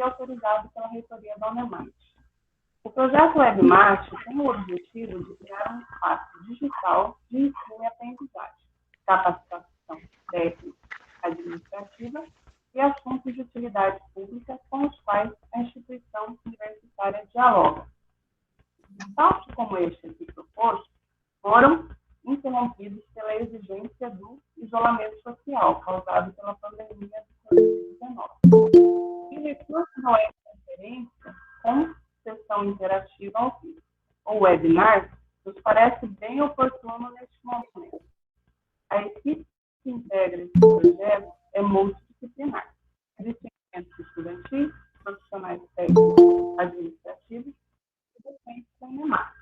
autorizado pela reitoria da Unemate. O projeto WebMart tem o objetivo de criar um espaço digital de ensino e aprendizagem, capacitação técnica, administrativa e assuntos de utilidade pública com os quais a instituição universitária dialoga. Passos como este aqui proposto foram interrompidos pela exigência do isolamento social causado pela pandemia do Covid-19. E recurso da webconferência com sessão interativa ao vivo, ou webinar, nos parece bem oportuno neste momento. A equipe que integra esse projeto é multidisciplinar, de segmentos estudantis, profissionais técnicos, administrativos e docentes da Unemate,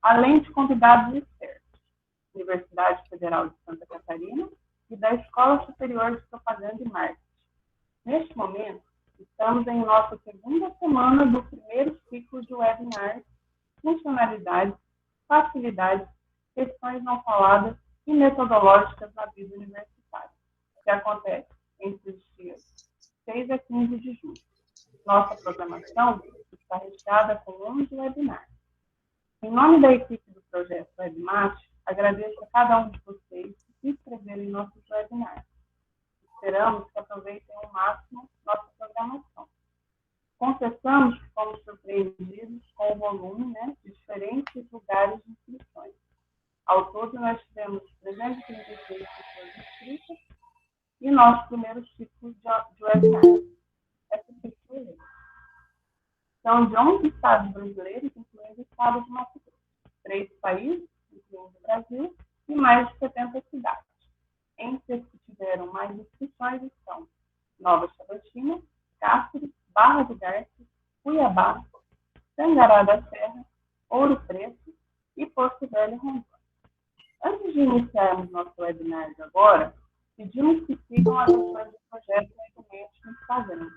além de convidados externos, Universidade Federal de Santa Catarina e da Escola Superior de Propaganda e Marketing. Neste momento, estamos em nossa segunda semana do primeiro ciclo de webinars, funcionalidades, facilidades, questões não faladas e metodológicas na vida universitária, que acontece entre os dias 6 a 15 de julho. Nossa programação está recheada com 11 webinars. Em nome da equipe do projeto WebMart, agradeço a cada um de vocês que se inscreveram em nossos webinars. Esperamos que aproveitem ao máximo nossa programação. Confessamos que fomos surpreendidos com o volume de diferentes lugares de inscrições. Ao todo, nós tivemos 336 pessoas inscritas e nosso primeiro ciclo de webinar. Essas pessoas são de 11 estados brasileiros, incluindo o estado de Mato Grosso, 3 países, incluindo o Brasil, e mais de 70 cidades. Entre as que tiveram mais inscrições estão Nova Chavantina, Cáceres, Barra do Garças, Cuiabá, Tangará da Serra, Ouro Preto e Porto Velho, Rondônia. Antes de iniciarmos nosso webinar de agora, pedimos que sigam as ações do projeto regularmente no Instagram.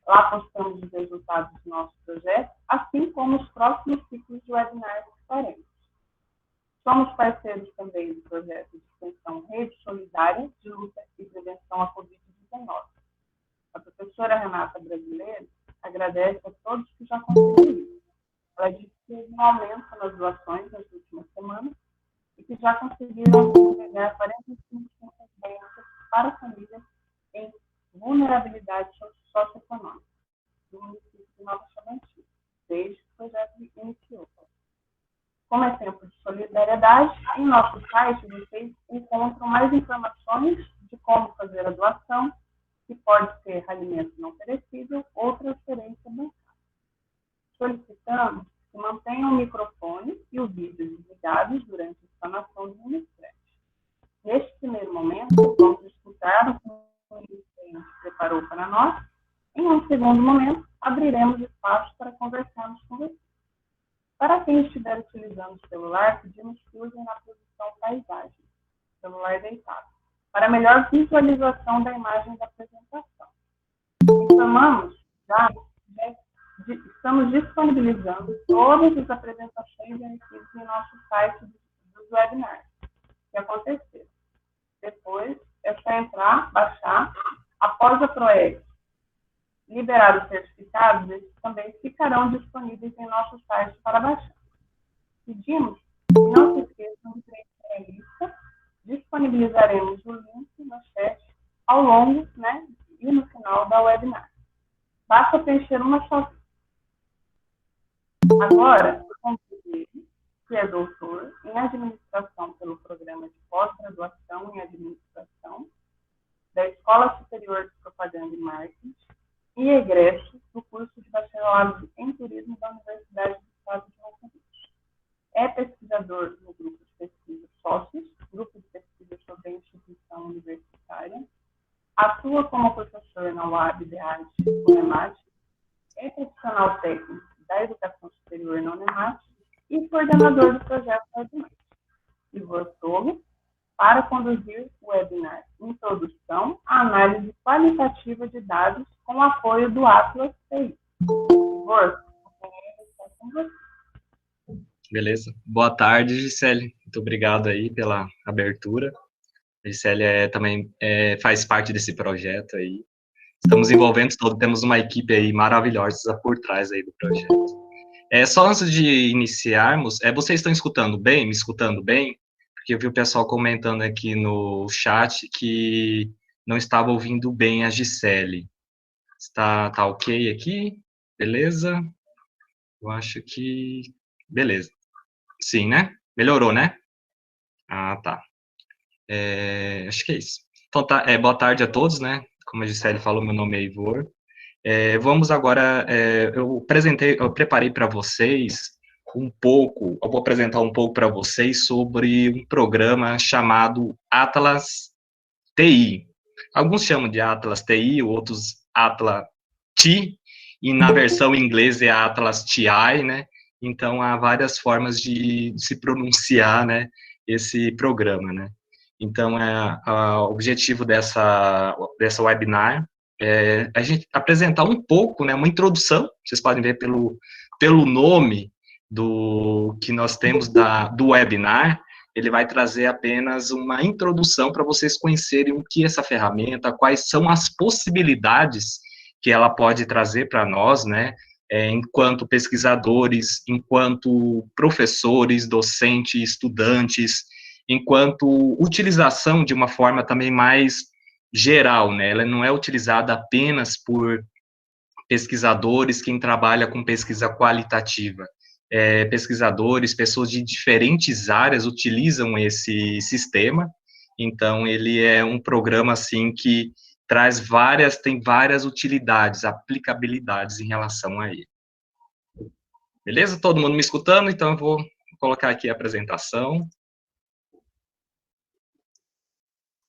Lá postamos os resultados do nosso projeto, assim como os próximos ciclos de webinars que faremos. Somos parceiros também do projeto de extensão Rede Solidária de Luta e Prevenção à Covid-19. A professora Renata Brasileiro agradece a todos que já contribuíram. Ela disse que houve um aumento nas doações nas últimas semanas e que já conseguiram entregar 45 bênçãos para famílias em vulnerabilidade socioeconômica do município de Nova Chavantina, desde que o projeto iniciou. Como é tempo de solidariedade, em nosso site vocês encontram mais informações de como fazer a doação, que pode ser alimento não perecível ou transferência bancária. Solicitamos que mantenham o microfone e o vídeo desligados durante a explanação do ministério. Neste primeiro momento, vamos escutar o que o ministério preparou para nós. Em um segundo momento, abriremos espaço para conversarmos com vocês. Para quem estiver utilizando o celular, pedimos que usem na posição paisagem, celular deitado, para melhor visualização da imagem da apresentação. Informamos já que estamos disponibilizando todas as apresentações e arquivos em nosso site dos webinars que aconteceram. Depois, é só entrar, baixar. Após a PROEG liberar os certificados, eles também ficarão disponíveis em nosso site para baixar. Pedimos que não se esqueçam de preencher a lista. Disponibilizaremos o link no chat ao longo e no final da webinar. Basta preencher uma só. Agora, eu convido ele, que é doutor em administração pelo programa de pós-graduação em administração da Escola Superior de Propaganda e Marketing e egresso do curso de bacharelado em turismo da Universidade do Estado de Mato Grosso. É pesquisador no grupo de pesquisa Sócios, grupo de pesquisa sobre a instituição universitária, atua como professor na UAB de Arte Unemate, é profissional técnico da educação superior na Unemate e coordenador do projeto WebMart. Ivor Torres, para conduzir o webinar Introdução à Análise Qualitativa de Dados com apoio do Atlas TI. Ivor, beleza. Boa tarde, Gisele. Muito obrigado aí pela abertura. A Gisele também faz parte desse projeto aí. Estamos envolvendo todo, temos uma equipe aí maravilhosa por trás aí do projeto. Só antes de iniciarmos, vocês estão escutando bem, me escutando bem? Porque eu vi o pessoal comentando aqui no chat que não estava ouvindo bem a Gisele. Tá ok aqui? Beleza? Eu acho que... Beleza. Sim, né? Melhorou, né? Ah, tá. Acho que é isso. Então, tá, boa tarde a todos, né? Como a Gisele falou, meu nome é Ivor. Vamos agora, eu preparei para vocês eu vou apresentar um pouco para vocês sobre um programa chamado Atlas TI. Alguns chamam de Atlas TI, outros Atlas T, e na versão inglesa é Atlas TI, né? Então, há várias formas de se pronunciar, né, esse programa, né? Então, o objetivo dessa webinar a gente apresentar um pouco, né, uma introdução, vocês podem ver pelo nome do que nós temos do webinar, ele vai trazer apenas uma introdução para vocês conhecerem o que é essa ferramenta, quais são as possibilidades que ela pode trazer para nós, né, enquanto pesquisadores, enquanto professores, docentes, estudantes, enquanto utilização de uma forma também mais geral, né, ela não é utilizada apenas por pesquisadores, quem trabalha com pesquisa qualitativa. Pesquisadores, pessoas de diferentes áreas utilizam esse sistema, então ele é um programa, assim, que tem várias utilidades, aplicabilidades em relação a ele. Beleza? Todo mundo me escutando? Então eu vou colocar aqui a apresentação.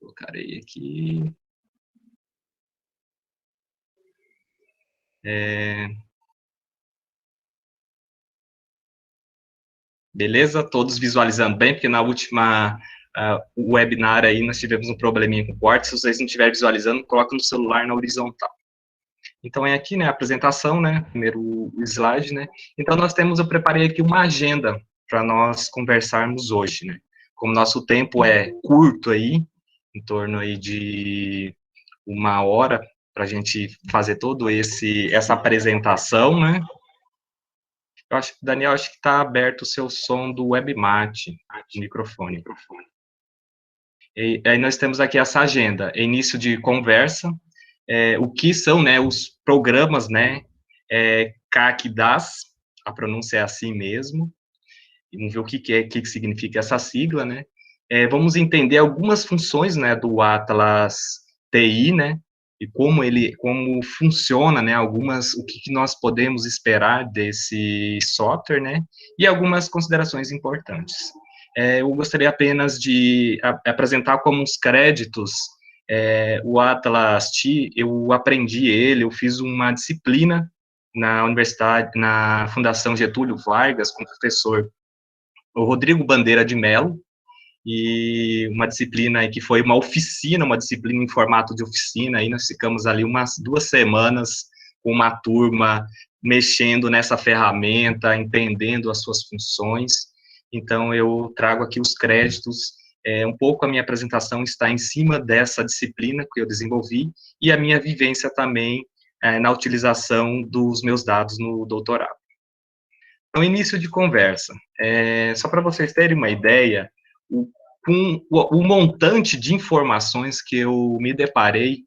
Colocarei aqui. Beleza? Todos visualizando bem, porque na última webinar aí nós tivemos um probleminha com o corte. Se vocês não estiverem visualizando, coloca no celular na horizontal. Então, é aqui, né, a apresentação, né, primeiro o slide, né. Então, eu preparei aqui uma agenda para nós conversarmos hoje, né. Como nosso tempo é curto aí, em torno aí de 1 hora, para a gente fazer essa apresentação, né. Daniel, acho que está aberto o seu som do WebMate, de microfone. E aí nós temos aqui essa agenda, início de conversa, o que são, né, os programas, né, CAC-DAS, a pronúncia é assim mesmo, e vamos ver o que significa essa sigla, né. Vamos entender algumas funções, né, do Atlas TI, né, e como funciona, né, o que nós podemos esperar desse software, né, e algumas considerações importantes. Eu gostaria apenas de apresentar como os créditos, o Atlas T, eu fiz uma disciplina na universidade, na Fundação Getúlio Vargas, com o professor o Rodrigo Bandeira de Mello, e uma disciplina que foi uma disciplina em formato de oficina, aí nós ficamos ali umas 2 semanas com uma turma mexendo nessa ferramenta, entendendo as suas funções. Então, eu trago aqui os créditos, um pouco a minha apresentação está em cima dessa disciplina que eu desenvolvi, e a minha vivência também na utilização dos meus dados no doutorado. Então, início de conversa. Só para vocês terem uma ideia, o montante de informações que eu me deparei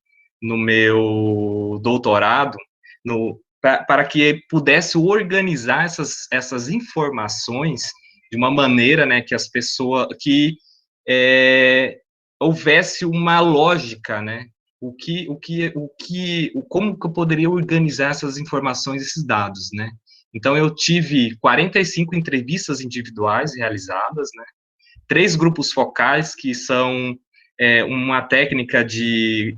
no meu doutorado, para que pudesse organizar essas informações de uma maneira, né, que as pessoas, houvesse uma lógica, né, como que eu poderia organizar essas informações, esses dados, né. Então, eu tive 45 entrevistas individuais realizadas, né, 3 grupos focais, que são uma técnica de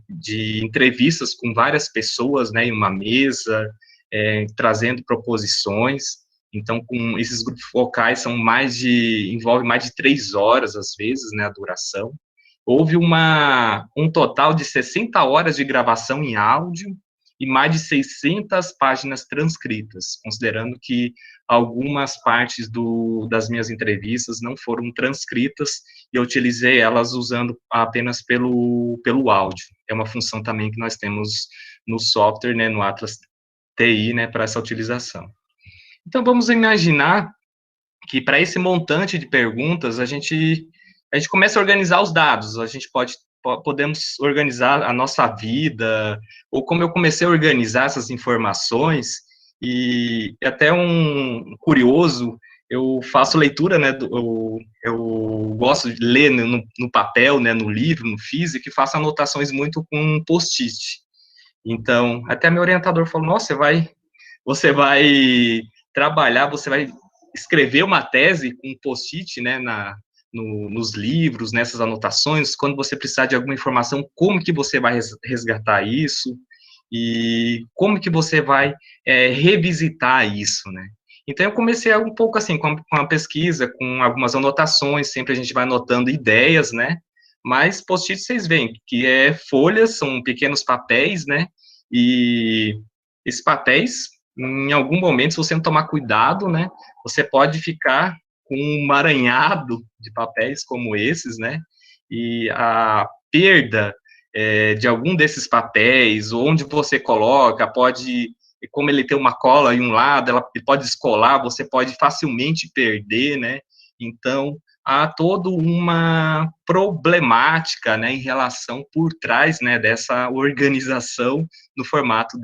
entrevistas com várias pessoas, né, em uma mesa, trazendo proposições. Então, com esses grupos focais, envolve mais de 3 horas, às vezes, né, a duração. Houve um total de 60 horas de gravação em áudio e mais de 600 páginas transcritas, considerando que algumas partes das minhas entrevistas não foram transcritas e eu utilizei elas usando apenas pelo áudio. É uma função também que nós temos no software, né, no Atlas TI, né, para essa utilização. Então, vamos imaginar que para esse montante de perguntas, a gente começa a organizar os dados, a gente podemos organizar a nossa vida, ou como eu comecei a organizar essas informações, e até um curioso, eu faço leitura, né, eu gosto de ler no papel, né, no livro, no físico, e faço anotações muito com post-it. Então, até meu orientador falou, nossa, você vai trabalhar, você vai escrever uma tese com um post-it, né, nos livros, nessas anotações, quando você precisar de alguma informação, como que você vai resgatar isso, e como que você vai revisitar isso, né. Então, eu comecei um pouco assim, com a pesquisa, com algumas anotações, sempre a gente vai anotando ideias, né, mas post-it, vocês veem, que folhas, são pequenos papéis, né, e esses papéis, em algum momento, se você não tomar cuidado, né, você pode ficar com um emaranhado de papéis como esses, né, e a perda de algum desses papéis, onde você coloca, como ele tem uma cola em um lado, ela pode descolar, você pode facilmente perder, né, então, há toda uma problemática, né, em relação por trás, né, dessa organização no formato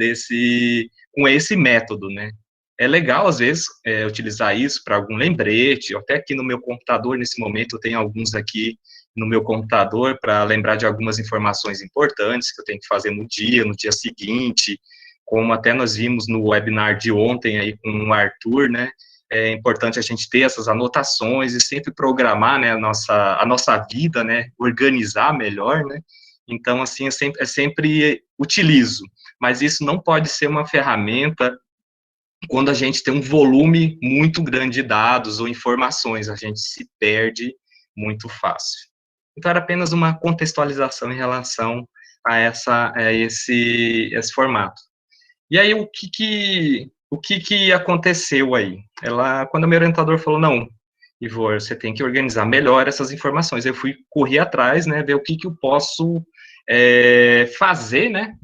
com esse método, né. É legal, às vezes, utilizar isso para algum lembrete, até aqui no meu computador, nesse momento, eu tenho alguns aqui no meu computador para lembrar de algumas informações importantes que eu tenho que fazer no dia seguinte, como até nós vimos no webinar de ontem aí com o Arthur, né, é importante a gente ter essas anotações e sempre programar, né, a nossa vida, né, organizar melhor, né, então, assim, eu sempre utilizo, mas isso não pode ser uma ferramenta quando a gente tem um volume muito grande de dados ou informações, a gente se perde muito fácil. Então, era apenas uma contextualização em relação a esse formato. E aí, o que aconteceu aí? Quando o meu orientador falou, não, Ivor, você tem que organizar melhor essas informações, eu fui correr atrás, né, ver o que eu posso fazer, né,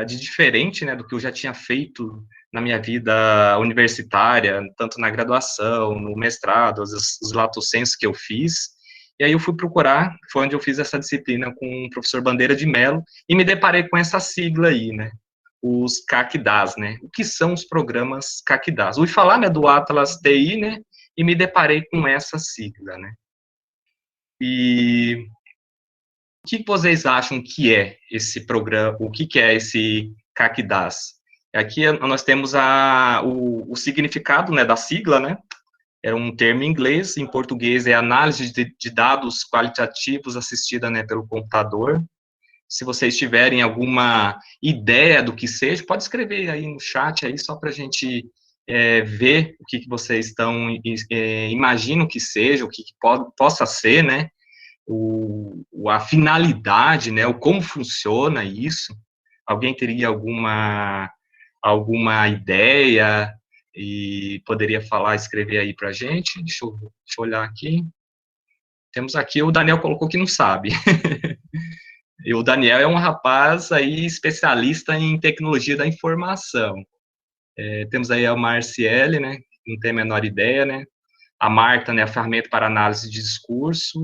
de diferente, né, do que eu já tinha feito na minha vida universitária, tanto na graduação, no mestrado, os lato sensu que eu fiz, e aí eu fui procurar, foi onde eu fiz essa disciplina com o professor Bandeira de Mello, e me deparei com essa sigla aí, né, os CACDAS, né, o que são os programas CACDAS. Ouvi falar, né, do Atlas TI, né, e me deparei com essa sigla, né. E o que vocês acham que é esse programa, o que é esse CACDAS? Aqui nós temos o significado, né, da sigla, né, é um termo em inglês, em português é análise de dados qualitativos assistida, né, pelo computador. Se vocês tiverem alguma ideia do que seja, pode escrever aí no chat, aí, só para a gente ver o que vocês imaginam que seja, o que possa ser, né, a finalidade, né, o como funciona isso. Alguém teria alguma ideia e poderia falar, escrever aí para a gente? Deixa eu olhar aqui. Temos aqui, o Daniel colocou que não sabe. E o Daniel é um rapaz aí especialista em tecnologia da informação. Temos aí a Marciele, né, não tem a menor ideia, né? A Marta, né, a ferramenta para análise de discurso.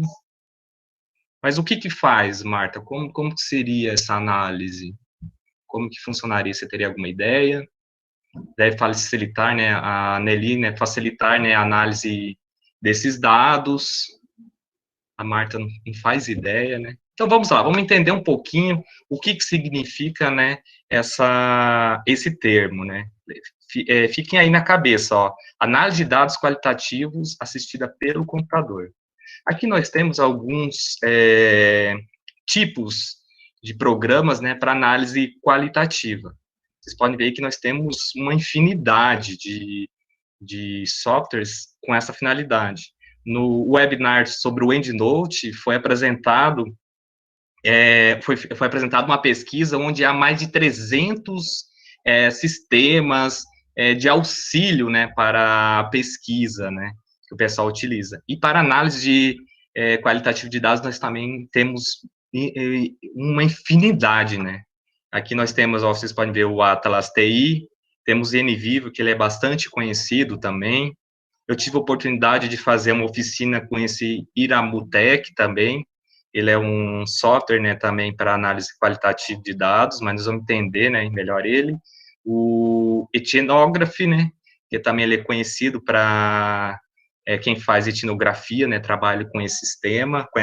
Mas o que faz, Marta? Como que seria essa análise? Como que funcionaria? Você teria alguma ideia? Deve facilitar, né, a Nelly, né, facilitar, né, a análise desses dados. A Marta não faz ideia, né? Então, vamos lá, vamos entender um pouquinho o que significa, né, esse termo, né? Fiquem aí na cabeça, ó, análise de dados qualitativos assistida pelo computador. Aqui nós temos alguns tipos de programas, né, para análise qualitativa. Vocês podem ver que nós temos uma infinidade de softwares com essa finalidade. No webinar sobre o EndNote foi apresentado uma pesquisa onde há mais de 300 sistemas de auxílio, né, para a pesquisa, né, que o pessoal utiliza. E para análise qualitativo de dados, nós também temos uma infinidade, né? Aqui nós temos, ó, vocês podem ver o Atlas TI, temos o NVivo, que ele é bastante conhecido também. Eu tive a oportunidade de fazer uma oficina com esse Iramutec também. Ele é um software, né, também para análise qualitativa de dados, mas nós vamos entender, né, melhor ele. O Ethnography, né, que também ele é conhecido para quem faz etnografia, né, trabalha com esse sistema, com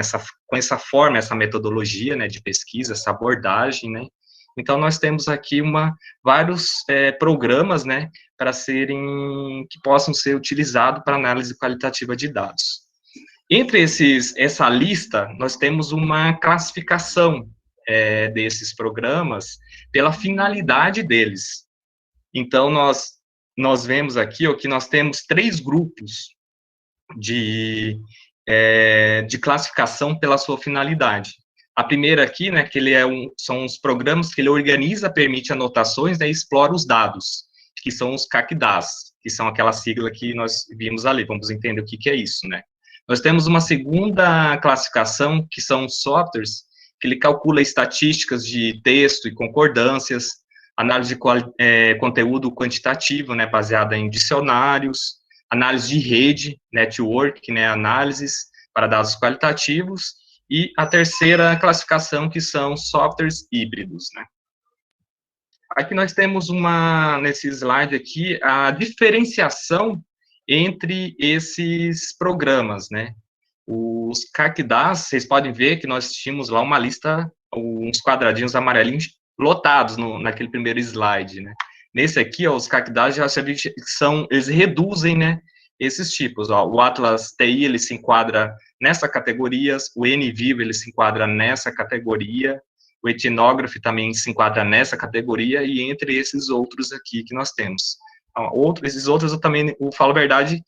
essa forma, essa metodologia, né, de pesquisa, essa abordagem, né. Então, nós temos aqui vários programas, né, para que possam ser utilizados para análise qualitativa de dados. Entre essa lista, nós temos uma classificação desses programas pela finalidade deles. Então, nós vemos aqui ó, que nós temos 3 grupos de classificação pela sua finalidade. A primeira aqui, né, que são os programas que ele organiza, permite anotações, né, e explora os dados, que são os CACDAS, que são aquela sigla que nós vimos ali, vamos entender o que é isso, né. Nós temos uma segunda classificação, que são softwares, que ele calcula estatísticas de texto e concordâncias, análise de conteúdo quantitativo, né, baseada em dicionários, análise de rede, network, né, análises para dados qualitativos, e a terceira classificação, que são softwares híbridos, né. Aqui nós temos nesse slide aqui, a diferenciação entre esses programas, né. Os CACDAS, vocês podem ver que nós tínhamos lá uma lista, uns quadradinhos amarelinhos lotados naquele primeiro slide, né. Nesse aqui, ó, os CACDAS eles reduzem, né, esses tipos, ó, o Atlas TI, ele se enquadra nessa categoria, o NVivo, ele se enquadra nessa categoria, o Ethnography também se enquadra nessa categoria, e entre esses outros aqui que nós temos. Esses outros eu também, eu falo a verdade,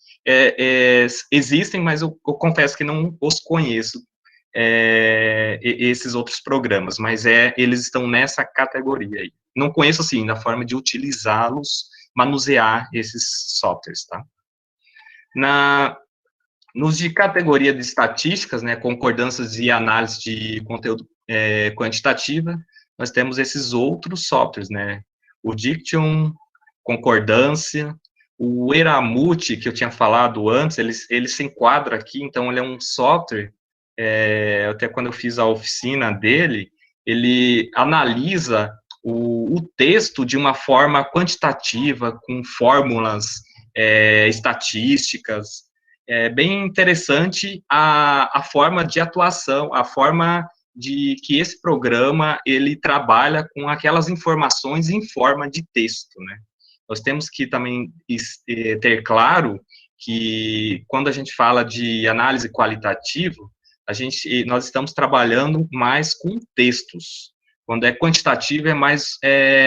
existem, mas eu confesso que não os conheço, esses outros programas, mas eles estão nessa categoria aí. Não conheço, assim, na forma de utilizá-los, manusear esses softwares, tá? Nos de categoria de estatísticas, né, concordâncias e análise de conteúdo quantitativa, nós temos esses outros softwares, né, o Diction, concordância, o Eramute, que eu tinha falado antes, ele se enquadra aqui, então ele é um software, até quando eu fiz a oficina dele, ele analisa o texto de uma forma quantitativa, com fórmulas estatísticas. É bem interessante a forma de atuação, a forma de que esse programa, ele trabalha com aquelas informações em forma de texto, né. Nós temos que também ter claro que, quando a gente fala de análise qualitativa, nós estamos trabalhando mais com textos. Quando é quantitativo, é mais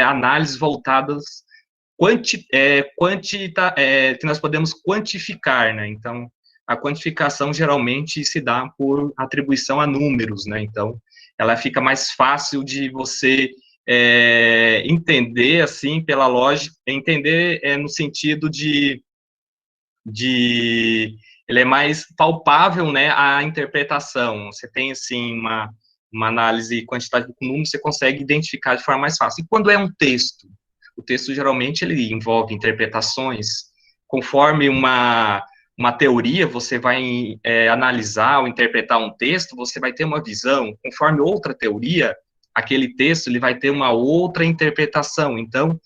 análises voltadas que nós podemos quantificar, né? Então, a quantificação geralmente se dá por atribuição a números, né? Então, ela fica mais fácil de você entender, assim, pela lógica, entender no sentido de ele é mais palpável, né, a interpretação. Você tem, assim, uma análise quantitativa com números, você consegue identificar de forma mais fácil. E quando é um texto? O texto, geralmente, ele envolve interpretações. Conforme uma teoria, você vai analisar ou interpretar um texto, você vai ter uma visão. Conforme outra teoria, aquele texto ele vai ter uma outra interpretação. Então,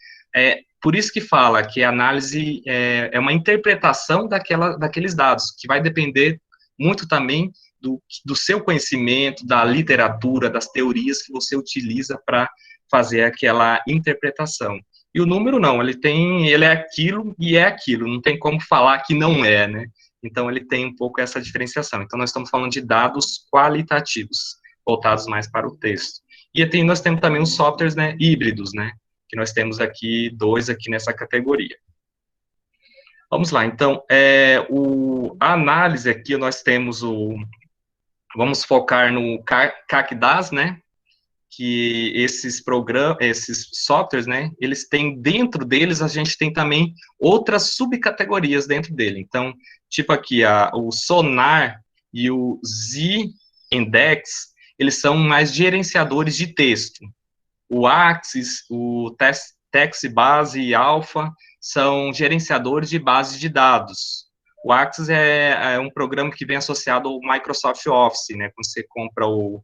por isso que fala que a análise é uma interpretação daqueles dados, que vai depender muito também do seu conhecimento, da literatura, das teorias que você utiliza para fazer aquela interpretação. E o número não, ele é aquilo e é aquilo, não tem como falar que não é, né? Então, ele tem um pouco essa diferenciação. Então, nós estamos falando de dados qualitativos, voltados mais para o texto. E nós temos também os softwares, né, híbridos, né? Que nós temos aqui 2 aqui nessa categoria. Vamos lá, então, a análise aqui, nós temos vamos focar no CACDAS, né? Que esses softwares, né, eles têm, dentro deles, a gente tem também outras subcategorias dentro dele. Então, tipo aqui, o Sonar, e o Z-Index, eles são mais gerenciadores de texto. O Axis, o TextBase e Alpha são gerenciadores de bases de dados. O Axis é um programa que vem associado ao Microsoft Office, né? Quando você compra o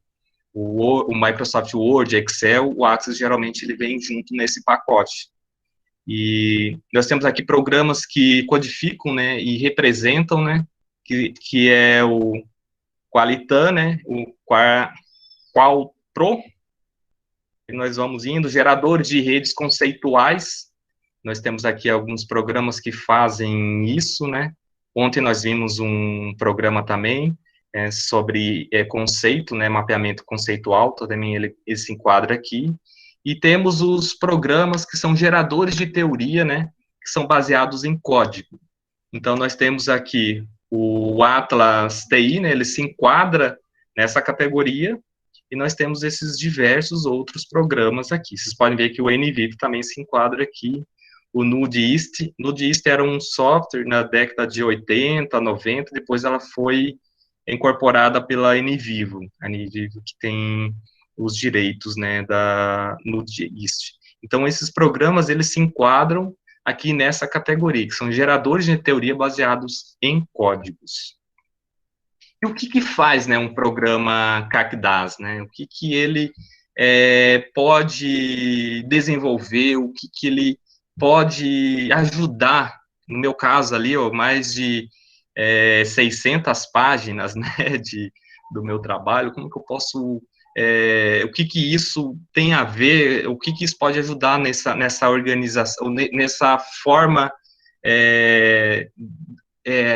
Microsoft Word, Excel, o Axis geralmente ele vem junto nesse pacote. E nós temos aqui programas que codificam, né, e representam, né, que é o Qualitan, né, o Qualpro, e nós vamos indo, geradores de redes conceituais, nós temos aqui alguns programas que fazem isso, né, ontem nós vimos um programa também sobre conceito, né, mapeamento conceitual, também ele se enquadra aqui, e temos os programas que são geradores de teoria, né, que são baseados em código. Então, nós temos aqui o Atlas TI, né, ele se enquadra nessa categoria, e nós temos esses diversos outros programas aqui. Vocês podem ver que o NVIDIA também se enquadra aqui, o NudeIST. NudeIST era um software na década de 80, 90, depois ela foi incorporada pela NVIVO, a NVIVO que tem os direitos, né, da NudeIST. Então, esses programas, eles se enquadram aqui nessa categoria, que são geradores de teoria baseados em códigos. E o que faz, né, um programa CACDAS, né? O que ele pode desenvolver, o que ele pode ajudar, no meu caso ali, ó, mais de 600 páginas, né, do meu trabalho, como que eu posso, o que isso tem a ver, o que isso pode ajudar nessa organização, nessa forma,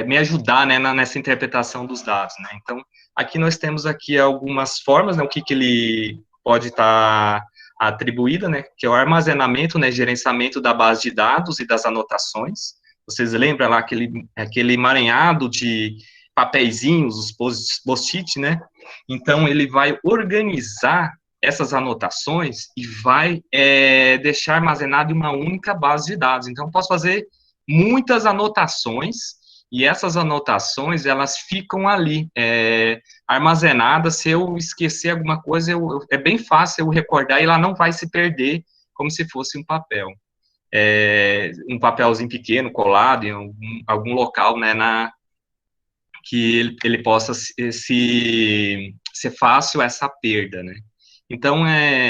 me ajudar, né, nessa interpretação dos dados, né. Então, aqui nós temos aqui algumas formas, né, o que ele pode estar atribuído, né, que é o armazenamento, né, gerenciamento da base de dados e das anotações. Vocês lembram lá aquele emaranhado de papeizinhos, os post-it, né? Então, ele vai organizar essas anotações e vai deixar armazenado em uma única base de dados. Então, eu posso fazer muitas anotações, e essas anotações, elas ficam ali, armazenadas. Se eu esquecer alguma coisa, é bem fácil eu recordar, e ela não vai se perder como se fosse um papel. Um papelzinho pequeno, colado em algum local, né, que ele possa ser fácil essa perda, né. Então,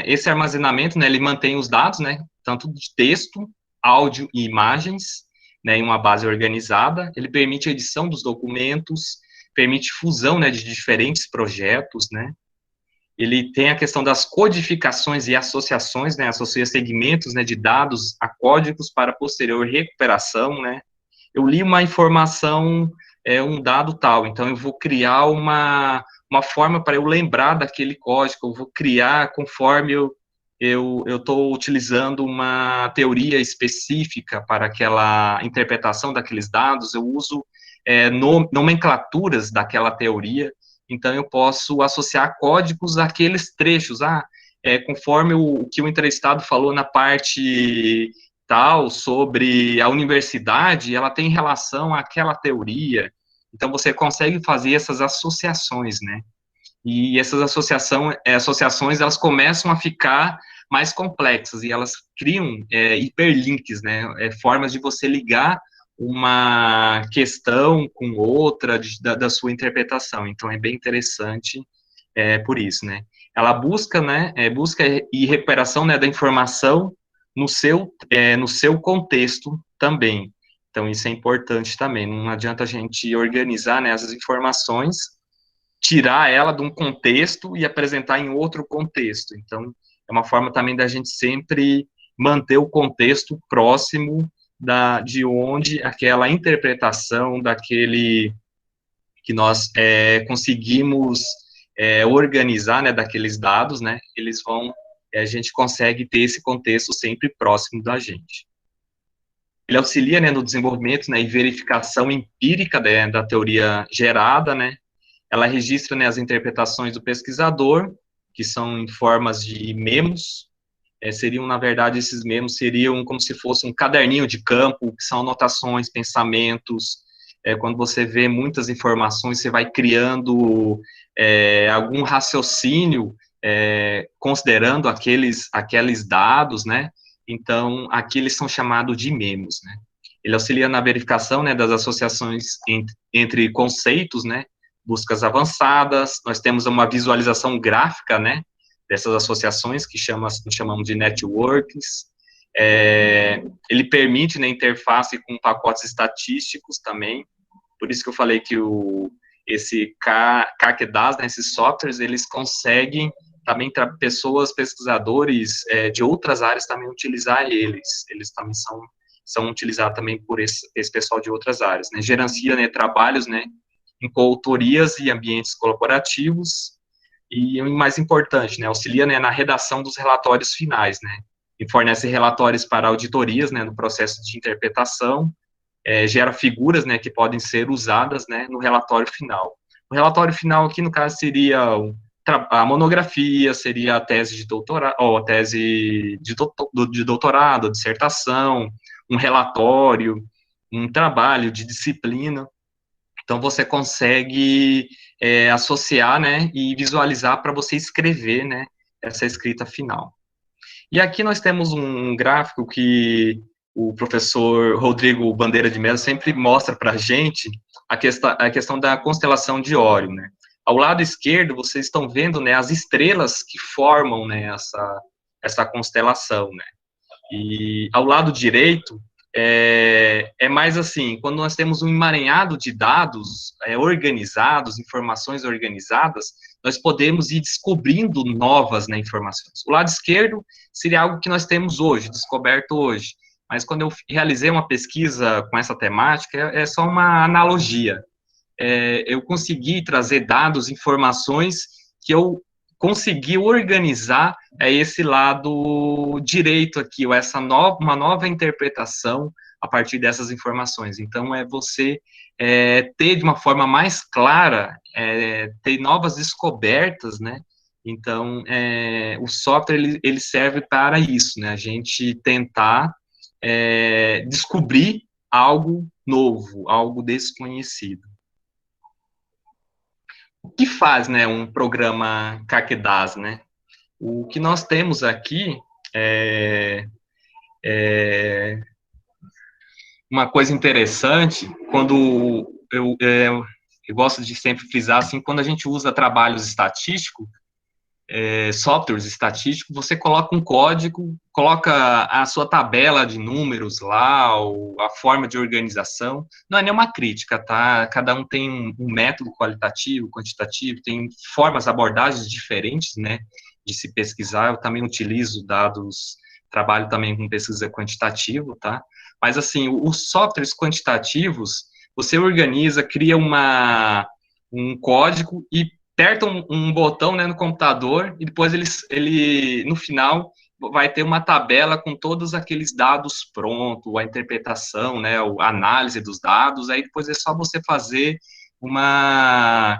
esse armazenamento, né, ele mantém os dados, né, tanto de texto, áudio e imagens, né, em uma base organizada. Ele permite a edição dos documentos, permite fusão, né, de diferentes projetos, né. Ele tem a questão das codificações e associações, né, associa segmentos, né, de dados a códigos para posterior recuperação, né. Eu li uma informação, um dado tal, então eu vou criar uma forma para eu lembrar daquele código, eu vou criar conforme eu estou utilizando uma teoria específica para aquela interpretação daqueles dados, eu uso nomenclaturas daquela teoria, então eu posso associar códigos àqueles trechos, conforme o que o entrevistado falou na parte tal, sobre a universidade, ela tem relação àquela teoria, então você consegue fazer essas associações, né? E essas associações, elas começam a ficar mais complexas, e elas criam hiperlinks, né, formas de você ligar uma questão com outra da sua interpretação. Então, é bem interessante por isso, né. Ela busca, né, busca e recuperação, né, da informação no seu contexto também. Então, isso é importante também. Não adianta a gente organizar, né, as informações, tirar ela de um contexto e apresentar em outro contexto. Então, é uma forma também da gente sempre manter o contexto próximo de onde aquela interpretação daquele que nós conseguimos organizar, né, daqueles dados, né, eles vão, a gente consegue ter esse contexto sempre próximo da gente. Ele auxilia, né, no desenvolvimento, né, e verificação empírica da teoria gerada, né. Ela registra, né, as interpretações do pesquisador, que são em formas de memos. Seriam, na verdade, esses memos seriam como se fosse um caderninho de campo, que são anotações, pensamentos, quando você vê muitas informações, você vai criando algum raciocínio, considerando aqueles dados, né? Então, aqui eles são chamados de memos, né? Ele auxilia na verificação, né, das associações entre conceitos, né? Buscas avançadas, nós temos uma visualização gráfica, né? Dessas associações, que chamamos de networks. Ele permite, né, interface com pacotes estatísticos também, por isso que eu falei que esse CACDAS, né, esses softwares, eles conseguem também pesquisadores de outras áreas também utilizar eles também são utilizados também por esse pessoal de outras áreas, né, gerencia, né, trabalhos, né, em coautorias e ambientes colaborativos, e o mais importante, né, auxilia, né, na redação dos relatórios finais, né, e fornece relatórios para auditorias, né, no processo de interpretação, gera figuras, né, que podem ser usadas, né, no relatório final. O relatório final aqui, no caso, seria a monografia, seria a tese de doutorado, ou a tese de doutorado, dissertação, um relatório, um trabalho de disciplina. Então, você consegue associar, né, e visualizar para você escrever, né, essa escrita final. E aqui nós temos um gráfico que o professor Rodrigo Bandeira de Mello sempre mostra para a gente a questão da constelação de Órion, né? Ao lado esquerdo, vocês estão vendo, né, as estrelas que formam, né, essa constelação, né? E ao lado direito, mais assim, quando nós temos um emaranhado de dados organizados, informações organizadas, nós podemos ir descobrindo novas, né, informações. O lado esquerdo seria algo que nós temos hoje, descoberto hoje, mas quando eu realizei uma pesquisa com essa temática, é só uma analogia. Eu consegui trazer dados, informações que eu consegui organizar esse lado direito aqui, ou uma nova interpretação a partir dessas informações. Então, você ter de uma forma mais clara, ter novas descobertas, né? Então, o software, ele serve para isso, né? A gente tentar descobrir algo novo, algo desconhecido. O que faz, né, um programa CACDAS, né? O que nós temos aqui é uma coisa interessante, quando eu gosto de sempre frisar, assim, quando a gente usa trabalhos estatísticos, softwares estatísticos, você coloca um código, coloca a sua tabela de números lá, ou a forma de organização, não é nenhuma crítica, tá? Cada um tem um método qualitativo, quantitativo, tem formas, abordagens diferentes, né, de se pesquisar. Eu também utilizo dados, trabalho também com pesquisa quantitativa, tá? Mas, assim, os softwares quantitativos, você organiza, cria um código e aperta um botão, né, no computador, e depois ele, no final, vai ter uma tabela com todos aqueles dados pronto, a interpretação, né, a análise dos dados, aí depois é só você fazer uma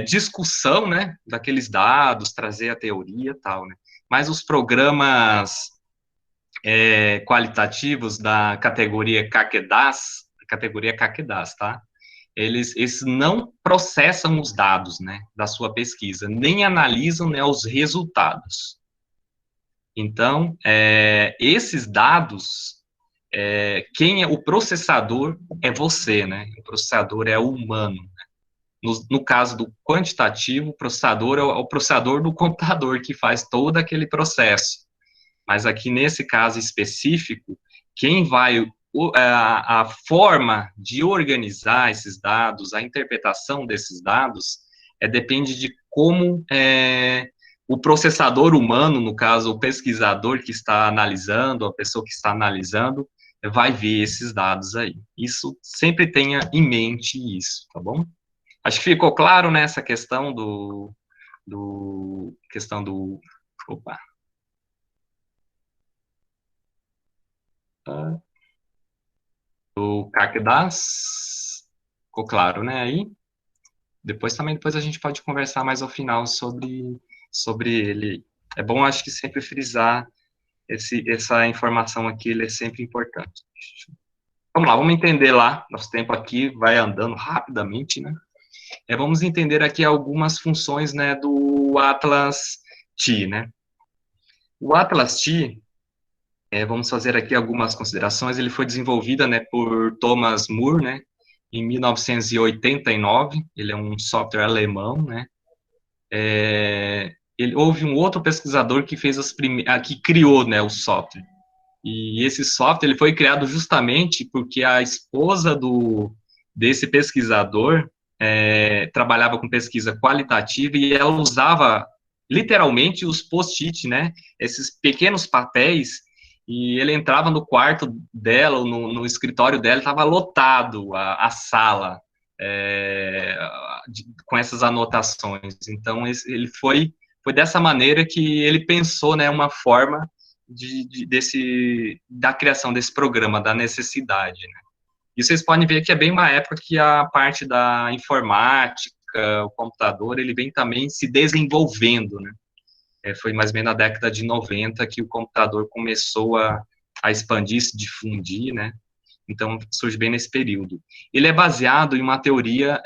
discussão, né, daqueles dados, trazer a teoria e tal, né. Mas os programas qualitativos da categoria CACDAS, tá? Eles não processam os dados, né, da sua pesquisa, nem analisam, né, os resultados. Então, esses dados, quem é o processador é você, né, o processador é o humano. No caso do quantitativo, o processador é o processador do computador que faz todo aquele processo. Mas aqui, nesse caso específico, quem vai a forma de organizar esses dados, a interpretação desses dados, depende de como o processador humano, no caso, o pesquisador que está analisando, a pessoa que está analisando, vai ver esses dados aí. Isso, sempre tenha em mente isso, tá bom? Acho que ficou claro nessa questão opa, do CACDAS, ficou claro, né, aí? Depois a gente pode conversar mais ao final sobre ele. É bom, acho que sempre frisar essa informação aqui, ele é sempre importante. Vamos lá, vamos entender lá, nosso tempo aqui vai andando rapidamente, né? Vamos entender aqui algumas funções, né, do Atlas T, né? O Atlas T, vamos fazer aqui algumas considerações, ele foi desenvolvido, né, por Thomas Moore, né, em 1989, ele é um software alemão, né? Houve um outro pesquisador que fez que criou, né, o software. E esse software ele foi criado justamente porque a esposa desse pesquisador trabalhava com pesquisa qualitativa e ela usava literalmente os post-it, né? Esses pequenos papéis, e ele entrava no quarto dela, no escritório dela, estava lotado a sala com essas anotações. Então, ele foi dessa maneira que ele pensou, né, uma forma da criação desse programa, da necessidade, né? E vocês podem ver que é bem uma época que a parte da informática, o computador, ele vem também se desenvolvendo, né? Foi mais ou menos na década de 90 que o computador começou a expandir, se difundir, né? Então, surge bem nesse período. Ele é baseado em uma teoria,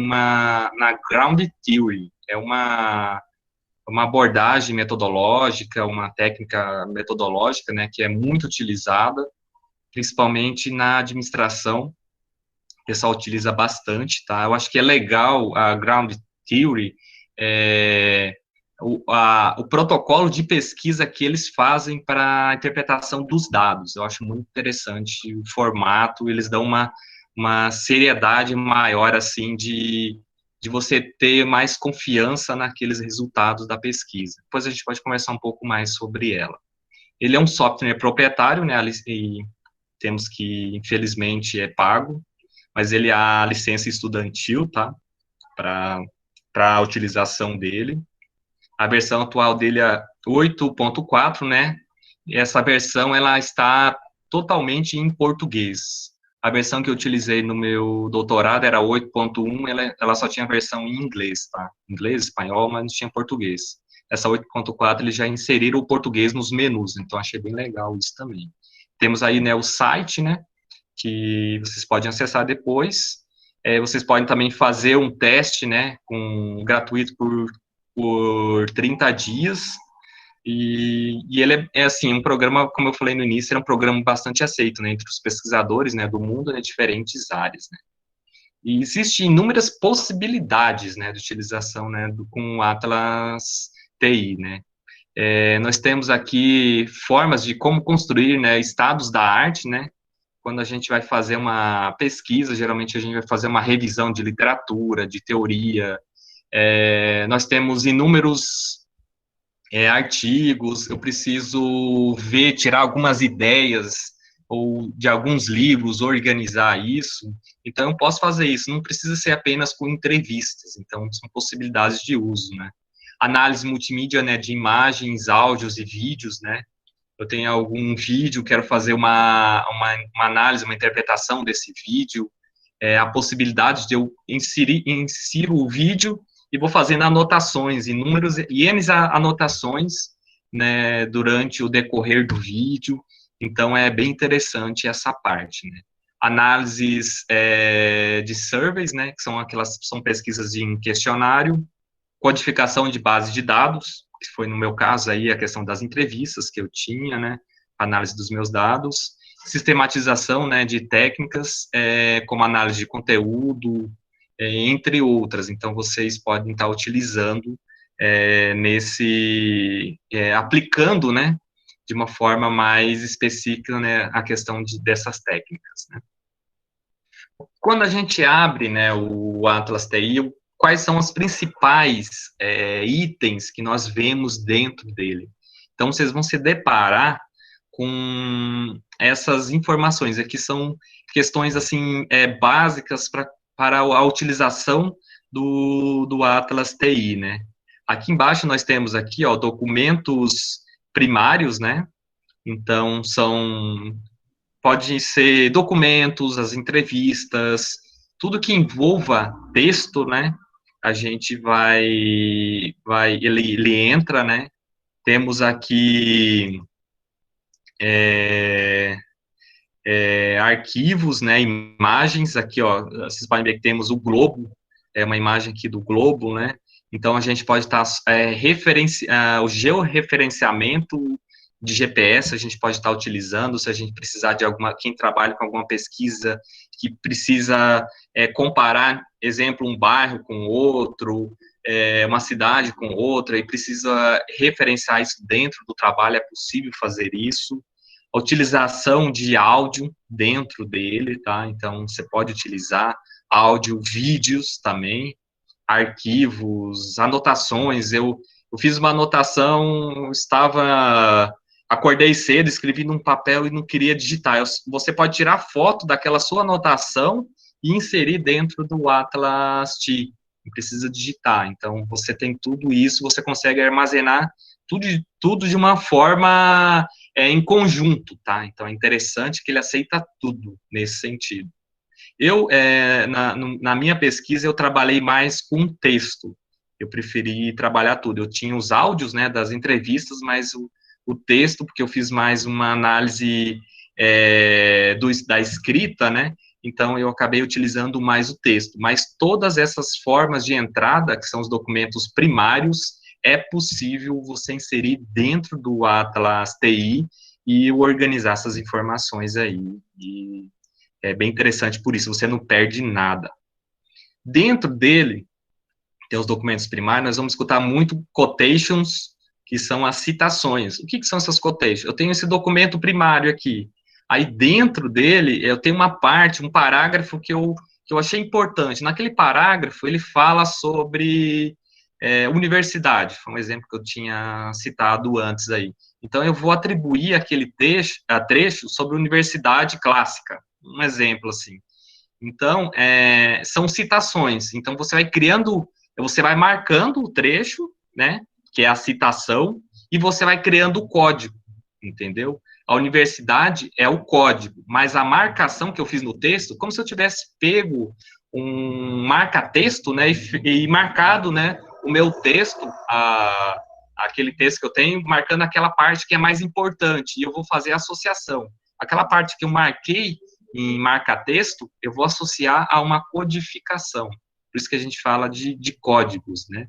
na Ground Theory, uma abordagem metodológica, uma técnica metodológica, né, que é muito utilizada, principalmente na administração, o pessoal utiliza bastante, tá? Eu acho que é legal a Ground Theory, o protocolo de pesquisa que eles fazem para a interpretação dos dados. Eu acho muito interessante o formato, eles dão uma seriedade maior, assim, de você ter mais confiança naqueles resultados da pesquisa. Depois a gente pode conversar um pouco mais sobre ela. Ele é um software proprietário, né, e temos que, infelizmente, é pago, mas ele é a licença estudantil, tá, para a utilização dele. A versão atual dele é 8.4, né, e essa versão, ela está totalmente em português. A versão que eu utilizei no meu doutorado era 8.1, ela só tinha versão em inglês, tá? Inglês, espanhol, mas não tinha português. Essa 8.4, eles já inseriram o português nos menus, então achei bem legal isso também. Temos aí, né, o site, né, que vocês podem acessar depois. Vocês podem também fazer um teste, né, gratuito por 30 dias, e ele assim, um programa, como eu falei no início, é um programa bastante aceito, né, entre os pesquisadores, né, do mundo, né, diferentes áreas, né. E existem inúmeras possibilidades, né, de utilização, né, com o Atlas TI, né. Nós temos aqui formas de como construir, né, estados da arte, né. Quando a gente vai fazer uma pesquisa, geralmente a gente vai fazer uma revisão de literatura, de teoria. Nós temos inúmeros artigos, eu preciso tirar algumas ideias ou de alguns livros, organizar isso. Então, eu posso fazer isso, não precisa ser apenas com entrevistas, então, são possibilidades de uso, né? Análise multimídia, né, de imagens, áudios e vídeos, né? Eu tenho algum vídeo, quero fazer uma análise, uma interpretação desse vídeo, a possibilidade de eu insiro o vídeo e vou fazendo anotações, inúmeros e N anotações, né, durante o decorrer do vídeo. Então, é bem interessante essa parte, né. Análises de surveys, né, que são pesquisas em questionário, codificação de base de dados, que foi no meu caso aí a questão das entrevistas que eu tinha, né, análise dos meus dados, sistematização, né, de técnicas, como análise de conteúdo, entre outras. Então, vocês podem estar utilizando aplicando, né, de uma forma mais específica, né, a questão dessas técnicas, né. Quando a gente abre, né, o Atlas TI, quais são os principais itens que nós vemos dentro dele? Então, vocês vão se deparar com essas informações. Aqui são questões, assim, básicas para a utilização do Atlas TI, né? Aqui embaixo nós temos aqui, ó, documentos primários, né? Então, pode ser documentos, as entrevistas, tudo que envolva texto, né? A gente ele entra, né? Temos aqui arquivos, né, imagens, aqui, ó, vocês podem ver que temos o globo, uma imagem aqui do globo, né, então a gente pode estar, o georreferenciamento de GPS, a gente pode estar utilizando, se a gente precisar de quem trabalha com alguma pesquisa, que precisa comparar, exemplo, um bairro com outro, uma cidade com outra, e precisa referenciar isso dentro do trabalho, é possível fazer isso. A utilização de áudio dentro dele, tá? Então, você pode utilizar áudio, vídeos também, arquivos, anotações. Eu fiz uma anotação, acordei cedo, escrevi num papel e não queria digitar. Você pode tirar foto daquela sua anotação e inserir dentro do Atlas TI. Não precisa digitar. Então, você tem tudo isso, você consegue armazenar tudo de uma forma em conjunto, tá? Então, é interessante que ele aceita tudo nesse sentido. Eu, na minha pesquisa, eu trabalhei mais com texto. Eu preferi trabalhar tudo. Eu tinha os áudios, né, das entrevistas, mas o texto, porque eu fiz mais uma análise da escrita, né, então eu acabei utilizando mais o texto. Mas todas essas formas de entrada, que são os documentos primários, é possível você inserir dentro do Atlas TI e organizar essas informações aí. E é bem interessante por isso, você não perde nada. Dentro dele, tem os documentos primários, nós vamos escutar muito quotations, que são as citações. O que são essas quotations? Eu tenho esse documento primário aqui. Aí dentro dele, eu tenho uma parte, um parágrafo que eu achei importante. Naquele parágrafo, ele fala sobre universidade, foi um exemplo que eu tinha citado antes aí. Então, eu vou atribuir aquele trecho sobre universidade clássica, um exemplo assim. Então, são citações. Então, você vai marcando o trecho, né, que é a citação, e você vai criando o código, entendeu? A universidade é o código, mas a marcação que eu fiz no texto, como se eu tivesse pego um marca-texto, né, e marcado, né, o meu texto, aquele texto que eu tenho, marcando aquela parte que é mais importante, e eu vou fazer a associação. Aquela parte que eu marquei em marca-texto, eu vou associar a uma codificação. Por isso que a gente fala de códigos, né?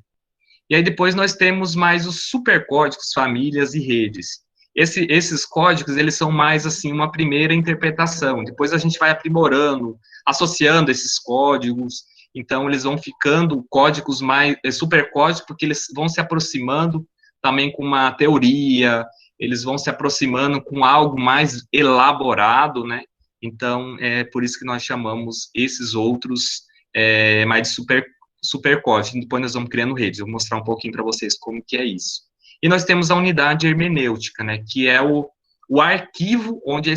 E aí depois nós temos mais os supercódigos, famílias e redes. Esses códigos, eles são mais, assim, uma primeira interpretação. Depois a gente vai aprimorando, associando esses códigos. Então, eles vão ficando códigos mais, supercódigos, porque eles vão se aproximando também com uma teoria, eles vão se aproximando com algo mais elaborado, né? Então, é por isso que nós chamamos esses outros mais de supercódigo. Depois nós vamos criando redes. Eu vou mostrar um pouquinho para vocês como que é isso. E nós temos a unidade hermenêutica, né, que é o arquivo onde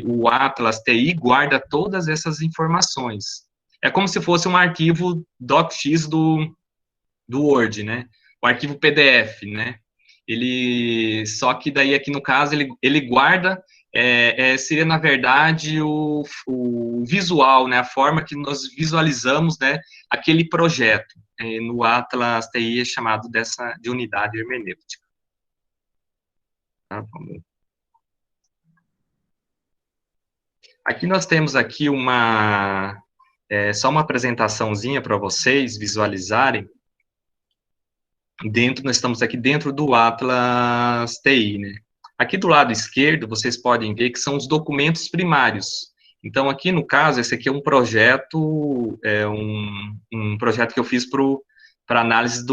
o Atlas TI guarda todas essas informações. É como se fosse um arquivo docx do Word, né? O arquivo PDF, né? Só que daí aqui no caso ele guarda, seria na verdade o visual, né? A forma que nós visualizamos, né? Aquele projeto. No Atlas TI é chamado de unidade hermenêutica. Tá, vamos. Aqui nós temos aqui só uma apresentaçãozinha para vocês visualizarem. Nós estamos aqui dentro do Atlas TI, né? Aqui do lado esquerdo, vocês podem ver que são os documentos primários. Então, aqui no caso, esse aqui é um projeto, um projeto que eu fiz para análise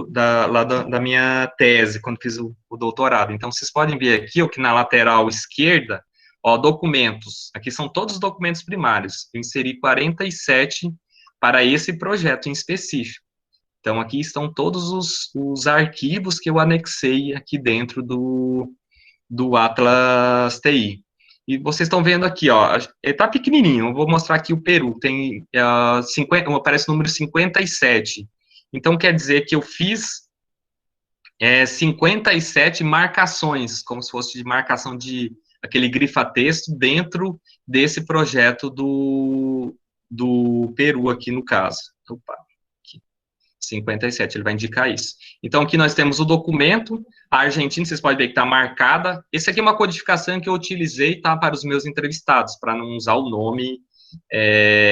da minha tese, quando fiz o doutorado. Então, vocês podem ver aqui, ó, que na lateral esquerda, ó, documentos. Aqui são todos os documentos primários. Eu inseri 47 para esse projeto em específico. Então, aqui estão todos os arquivos que eu anexei aqui dentro do Atlas TI. E vocês estão vendo aqui, ó, está pequenininho, eu vou mostrar aqui o Peru, tem aparece o número 57. Então, quer dizer que eu fiz 57 marcações, como se fosse de marcação de aquele grifa-texto dentro desse projeto do Peru aqui no caso. Opa. 57, ele vai indicar isso. Então, aqui nós temos o documento, a Argentina, vocês podem ver que está marcada. Esse aqui é uma codificação que eu utilizei, tá, para os meus entrevistados, para não usar o nome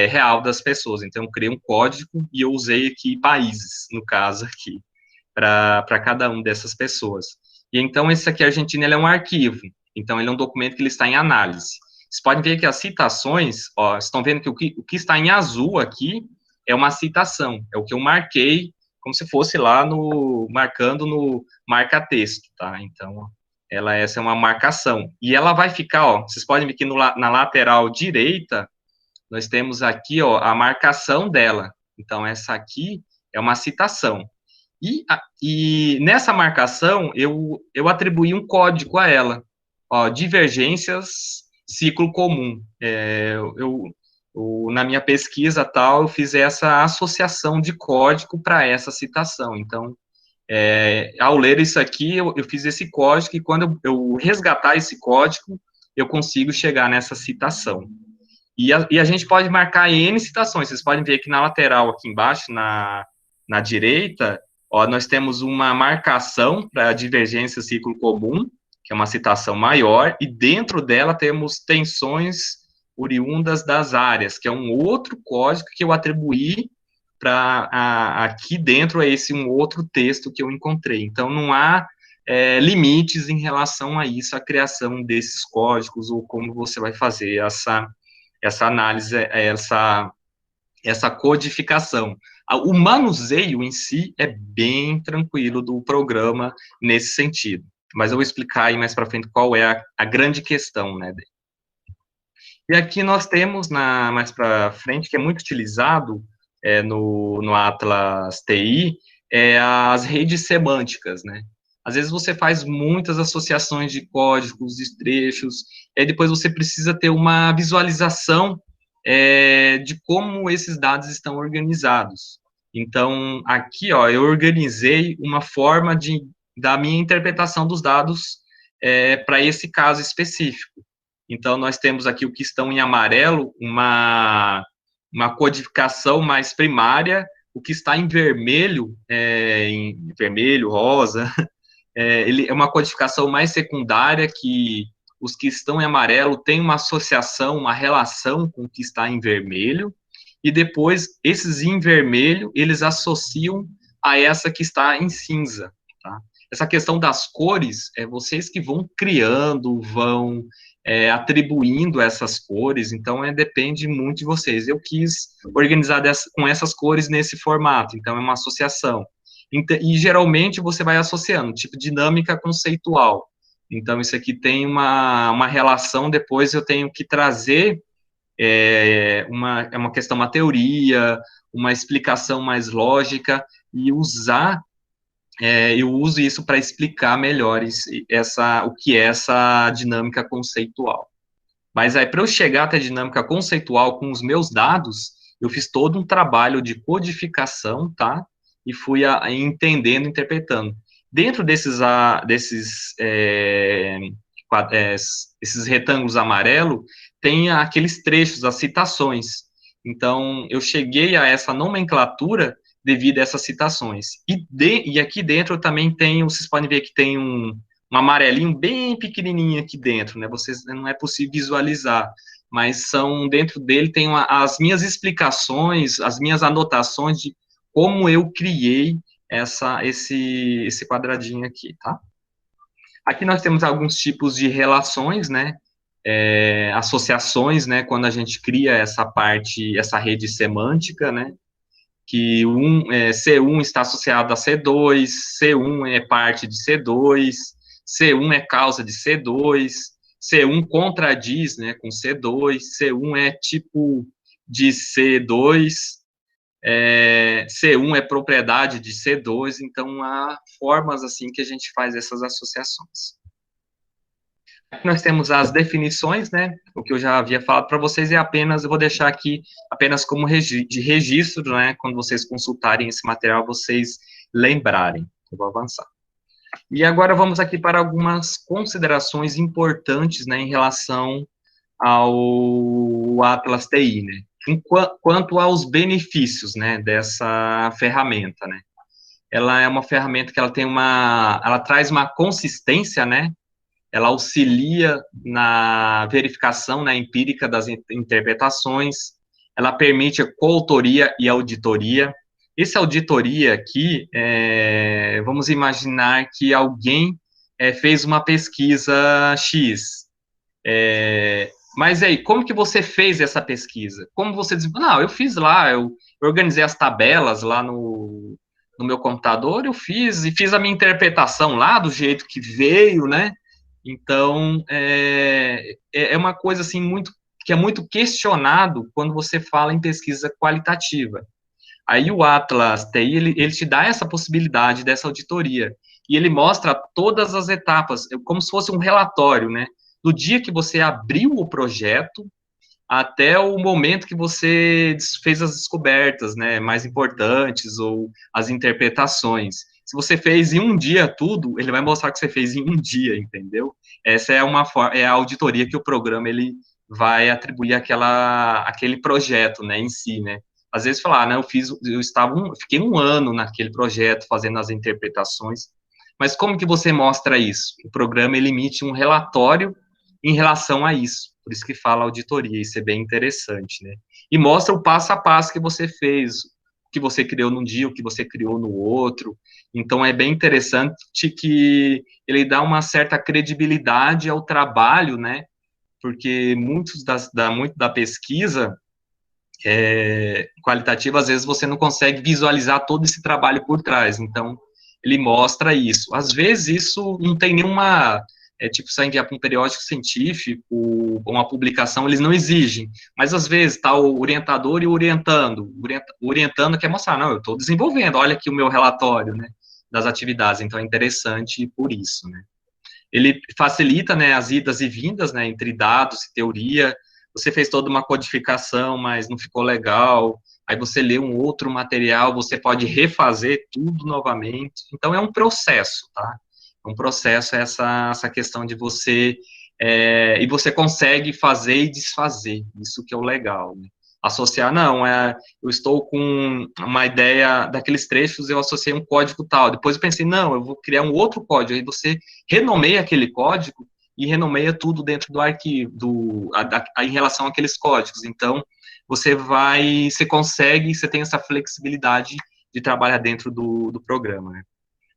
real das pessoas. Então, eu criei um código e eu usei aqui países, no caso aqui, para cada uma dessas pessoas. E então, esse aqui, a Argentina, ele é um arquivo. Então, ele é um documento que ele está em análise. Vocês podem ver que as citações, ó, estão vendo que o que está em azul aqui é uma citação, é o que eu marquei, como se fosse lá marcando no marca-texto, tá? Então, essa é uma marcação. E ela vai ficar, ó, vocês podem ver que na lateral direita, nós temos aqui, ó, a marcação dela. Então, essa aqui é uma citação. E nessa marcação, eu atribuí um código a ela, ó, divergências, ciclo comum. Na minha pesquisa tal, eu fiz essa associação de código para essa citação. Então, ao ler isso aqui, eu fiz esse código, e quando eu resgatar esse código, eu consigo chegar nessa citação. E a gente pode marcar N citações. Vocês podem ver que na lateral, aqui embaixo, na direita, ó, nós temos uma marcação para divergência ciclo comum, que é uma citação maior, e dentro dela temos tensões oriundas das áreas, que é um outro código que eu atribuí para aqui dentro é esse um outro texto que eu encontrei. Então, não há limites em relação a isso, a criação desses códigos, ou como você vai fazer essa análise, essa codificação. O manuseio em si é bem tranquilo do programa nesse sentido, mas eu vou explicar aí mais para frente qual é a grande questão, né? E aqui nós temos, mais para frente, que é muito utilizado no Atlas TI, as redes semânticas, né? Às vezes você faz muitas associações de códigos, de trechos, e depois você precisa ter uma visualização de como esses dados estão organizados. Então, aqui, ó, eu organizei uma forma da minha interpretação dos dados para esse caso específico. Então, nós temos aqui o que estão em amarelo, uma codificação mais primária, o que está em vermelho, rosa, ele é uma codificação mais secundária, que os que estão em amarelo têm uma associação, uma relação com o que está em vermelho, e depois, esses em vermelho, eles associam a essa que está em cinza, tá? Essa questão das cores, vocês que vão criando, vão atribuindo essas cores, então depende muito de vocês. Eu quis organizar com essas cores nesse formato, então é uma associação. E geralmente você vai associando, tipo dinâmica conceitual. Então isso aqui tem uma relação, depois eu tenho que trazer uma questão, uma teoria, uma explicação mais lógica, e eu uso isso para explicar melhor o que é essa dinâmica conceitual. Mas aí, para eu chegar até a dinâmica conceitual com os meus dados, eu fiz todo um trabalho de codificação, tá? E fui entendendo, interpretando. Dentro desses retângulos amarelos, tem aqueles trechos, as citações. Então, eu cheguei a essa nomenclatura devido a essas citações. E aqui dentro também tem, vocês podem ver que tem um amarelinho bem pequenininho aqui dentro, né? Não é possível visualizar, mas dentro dele tem as minhas explicações, as minhas anotações de como eu criei esse quadradinho aqui, tá? Aqui nós temos alguns tipos de relações, né? Associações, né? Quando a gente cria essa rede semântica, né? Que C1 está associado a C2, C1 é parte de C2, C1 é causa de C2, C1 contradiz, né, com C2, C1 é tipo de C2, C1 é propriedade de C2, então há formas assim que a gente faz essas associações. Aqui nós temos as definições, né, o que eu já havia falado para vocês, eu vou deixar aqui apenas como de registro, né, quando vocês consultarem esse material, vocês lembrarem. Eu vou avançar. E agora vamos aqui para algumas considerações importantes, né, em relação ao Atlas TI, né. Quanto aos benefícios, né, dessa ferramenta, né? Ela é uma ferramenta que ela traz uma consistência, né? Ela auxilia na verificação, né, empírica das interpretações, ela permite a coautoria e auditoria. Essa auditoria aqui, vamos imaginar que alguém fez uma pesquisa X, mas aí, como que você fez essa pesquisa? Como você diz, não, eu fiz lá, eu organizei as tabelas lá no meu computador, eu fiz, e fiz a minha interpretação lá, do jeito que veio, né? Então, é uma coisa, assim, que é muito questionado quando você fala em pesquisa qualitativa. Aí o Atlas TI, ele te dá essa possibilidade dessa auditoria, e ele mostra todas as etapas, como se fosse um relatório, né? Do dia que você abriu o projeto até o momento que você fez as descobertas, né, mais importantes, ou as interpretações. Se você fez em um dia tudo, ele vai mostrar que você fez em um dia, entendeu? Essa é a auditoria que o programa ele vai atribuir aquele projeto, né, em si, né? Às vezes falar, né, fiquei um ano naquele projeto fazendo as interpretações, mas como que você mostra isso? O programa ele emite um relatório em relação a isso. Por isso que fala auditoria, isso é bem interessante, né? E mostra o passo a passo que você fez, o que você criou num dia, o que você criou no outro. Então, é bem interessante que ele dá uma certa credibilidade ao trabalho, né? Porque muito da pesquisa qualitativa, às vezes você não consegue visualizar todo esse trabalho por trás. Então, ele mostra isso. Às vezes, isso não tem nenhuma tipo, se enviar para um periódico científico, uma publicação, eles não exigem, mas às vezes está o orientador e o orientando quer mostrar, não, eu estou desenvolvendo, olha aqui o meu relatório, né, das atividades, então é interessante por isso, né. Ele facilita, né, as idas e vindas, né, entre dados e teoria, você fez toda uma codificação, mas não ficou legal, aí você lê um outro material, você pode refazer tudo novamente, então é um processo, tá? É um processo essa questão de você, e você consegue fazer e desfazer, isso que é o legal, né? Associar, não, eu estou com uma ideia daqueles trechos, eu associei um código tal, depois eu pensei, não, eu vou criar um outro código, aí você renomeia aquele código e renomeia tudo dentro do arquivo, em relação àqueles códigos. Então, você consegue, você tem essa flexibilidade de trabalhar dentro do programa, né?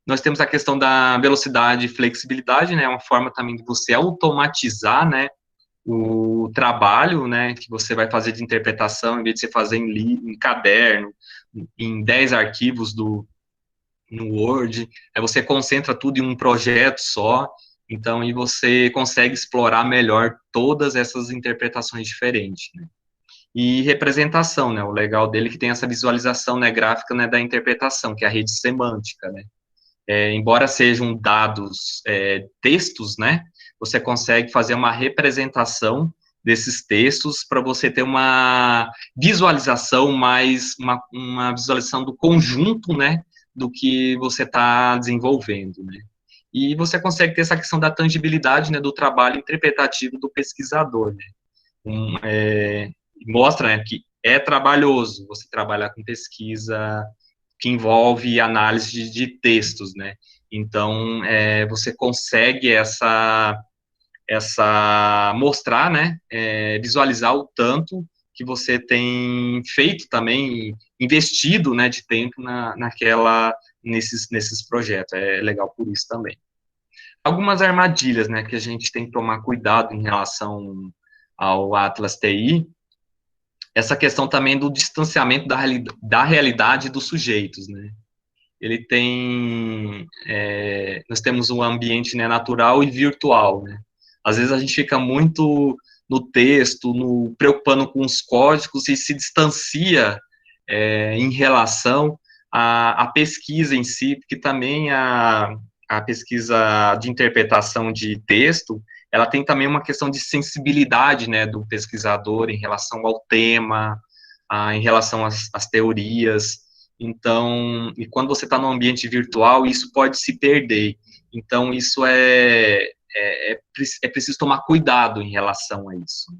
Nós temos a questão da velocidade e flexibilidade, né? É uma forma também de você automatizar, né? O trabalho, né? Que você vai fazer de interpretação, em vez de você fazer em caderno, em 10 arquivos no Word, aí você concentra tudo em um projeto só, então, e você consegue explorar melhor todas essas interpretações diferentes, né? E representação, né? O legal dele é que tem essa visualização, né, gráfica, né, da interpretação, que é a rede semântica, né? Embora sejam dados, textos, né? Você consegue fazer uma representação desses textos para você ter uma visualização uma visualização do conjunto, né, do que você está desenvolvendo, né. E você consegue ter essa questão da tangibilidade, né, do trabalho interpretativo do pesquisador, né. Mostra, né, que é trabalhoso você trabalhar com pesquisa que envolve análise de textos, né. Então, você consegue mostrar, né, visualizar o tanto que você tem feito também, investido, né, de tempo nesses projetos, é legal por isso também. Algumas armadilhas, né, que a gente tem que tomar cuidado em relação ao Atlas TI, essa questão também do distanciamento da realidade dos sujeitos, né, ele tem, nós temos um ambiente, né, natural e virtual, né, às vezes a gente fica muito no texto, preocupando com os códigos e se distancia em relação à pesquisa em si, porque também a pesquisa de interpretação de texto, ela tem também uma questão de sensibilidade, né, do pesquisador em relação ao tema, em relação às teorias. Então, e quando você está no ambiente virtual, isso pode se perder. Então, isso é preciso tomar cuidado em relação a isso.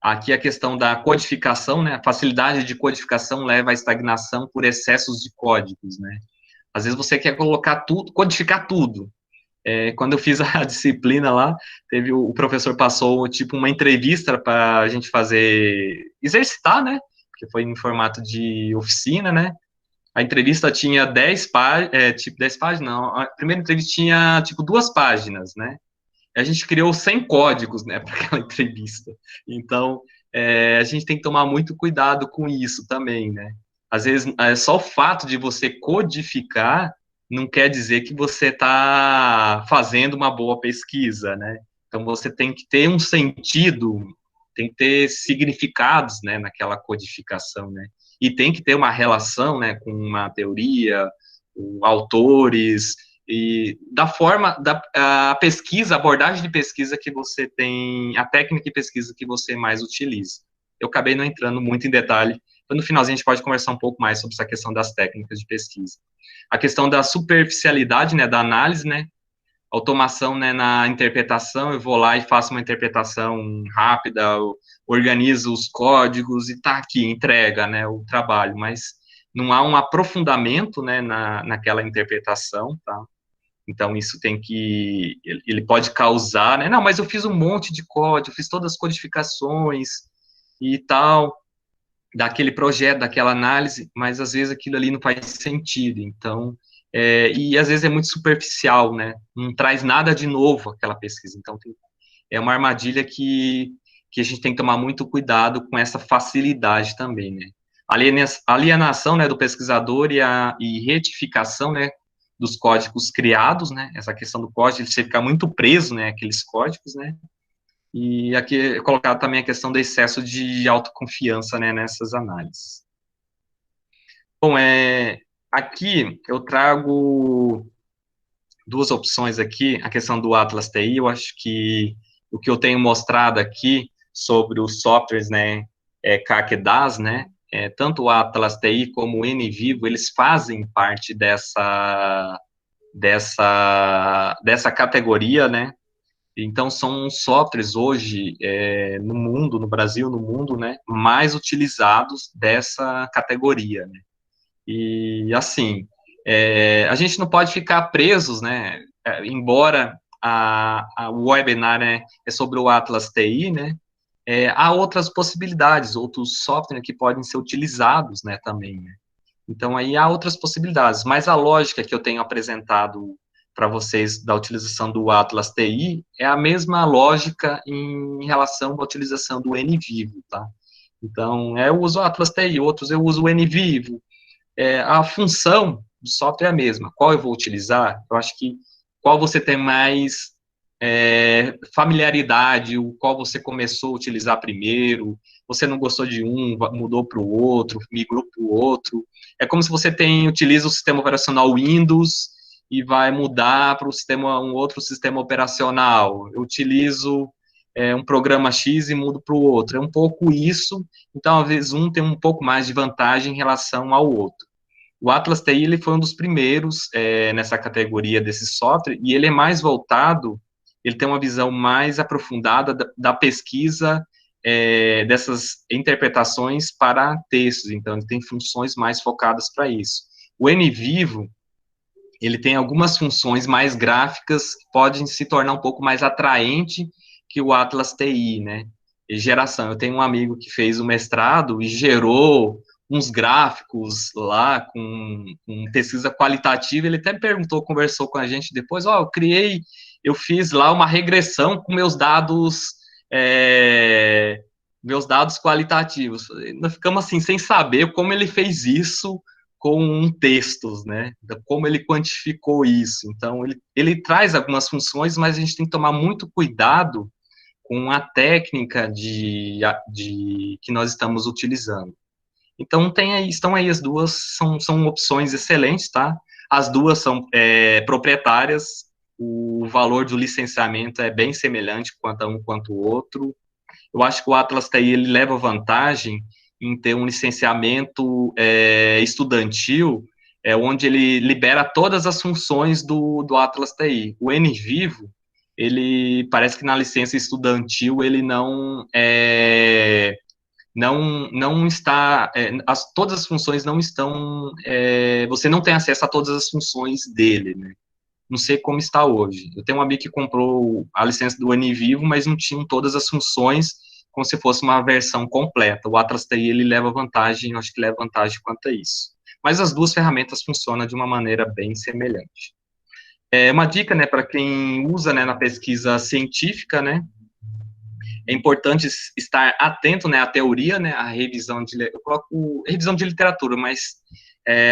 Aqui a questão da codificação, né? A facilidade de codificação leva à estagnação por excessos de códigos, né? Às vezes você quer colocar tudo, codificar tudo. Quando eu fiz a disciplina lá, teve o professor passou tipo uma entrevista para a gente fazer exercitar, né? Porque foi em formato de oficina, né? A entrevista tinha 10 páginas, tipo 10 páginas, não. A primeira entrevista tinha tipo 2 páginas, né? A gente criou 100 códigos, né, para aquela entrevista. Então, a gente tem que tomar muito cuidado com isso também, né? Às vezes, só o fato de você codificar não quer dizer que você está fazendo uma boa pesquisa, né? Então, você tem que ter um sentido, tem que ter significados, né, naquela codificação, né? E tem que ter uma relação, né, com uma teoria, com autores, e da forma, a pesquisa, a abordagem de pesquisa que você tem, a técnica de pesquisa que você mais utiliza. Eu acabei não entrando muito em detalhe, então no finalzinho a gente pode conversar um pouco mais sobre essa questão das técnicas de pesquisa. A questão da superficialidade, né, da análise, né, automação, né, na interpretação, eu vou lá e faço uma interpretação rápida, eu organizo os códigos e tá aqui, entrega, né, o trabalho, mas não há um aprofundamento, né, naquela interpretação, tá? Então, isso tem que, ele pode causar, né, não, mas eu fiz um monte de código, fiz todas as codificações e tal, daquele projeto, daquela análise, mas às vezes aquilo ali não faz sentido, então, e às vezes é muito superficial, né, não traz nada de novo aquela pesquisa, então é uma armadilha que a gente tem que tomar muito cuidado com essa facilidade também, né. Alienação, né, do pesquisador e retificação, né, dos códigos criados, né, essa questão do código, ele fica muito preso, né, aqueles códigos, né, e aqui é colocado também a questão do excesso de autoconfiança, né, nessas análises. Bom, aqui eu trago duas opções aqui, a questão do Atlas TI, eu acho que o que eu tenho mostrado aqui sobre os softwares, né, CAC e DAS, né, tanto o Atlas TI como o NVivo, eles fazem parte dessa categoria, né, então são softwares hoje, no mundo, no Brasil, no mundo, né, mais utilizados dessa categoria, né, e, assim, a gente não pode ficar presos, né, embora o webinar, né, é sobre o Atlas TI, né, há outras possibilidades, outros softwares que podem ser utilizados, né, também, né. Então, aí há outras possibilidades, mas a lógica que eu tenho apresentado para vocês da utilização do Atlas TI é a mesma lógica em relação à utilização do NVivo, tá? Então, eu uso o Atlas TI, outros eu uso o NVivo, a função do software é a mesma. Qual eu vou utilizar? Eu acho que qual você tem mais familiaridade, o qual você começou a utilizar primeiro, você não gostou de um, mudou para o outro, migrou para o outro. É como se você utiliza o sistema operacional Windows e vai mudar para um outro sistema operacional. Eu utilizo um programa X e mudo para o outro. É um pouco isso, então, às vezes, um tem um pouco mais de vantagem em relação ao outro. O Atlas TI ele foi um dos primeiros nessa categoria desse software, e ele é mais voltado, ele tem uma visão mais aprofundada da pesquisa dessas interpretações para textos, então ele tem funções mais focadas para isso. O NVivo, ele tem algumas funções mais gráficas que podem se tornar um pouco mais atraente que o Atlas TI, né? E geração. Eu tenho um amigo que fez o mestrado e gerou uns gráficos lá com pesquisa qualitativa. Ele até perguntou, conversou com a gente depois, eu fiz lá uma regressão com meus dados qualitativos. Nós ficamos assim, sem saber como ele fez isso com textos, né? Como ele quantificou isso. Então, ele traz algumas funções, mas a gente tem que tomar muito cuidado com a técnica que nós estamos utilizando. Então, estão aí as duas, são opções excelentes, tá? As duas são proprietárias, o valor do licenciamento é bem semelhante quanto a um quanto o outro. Eu acho que o Atlas TI ele leva vantagem em ter um licenciamento estudantil, onde ele libera todas as funções do Atlas TI. O NVivo, ele parece que na licença estudantil ele não está, todas as funções não estão, você não tem acesso a todas as funções dele, né? Não sei como está hoje. Eu tenho um amigo que comprou a licença do NVivo, mas não tinha todas as funções, como se fosse uma versão completa. O Atlas TI, ele leva vantagem, eu acho que leva vantagem quanto a isso. Mas as duas ferramentas funcionam de uma maneira bem semelhante. Uma dica, né, para quem usa, né, na pesquisa científica, né, é importante estar atento, né, à teoria, né, à revisão de, eu coloco revisão de literatura, mas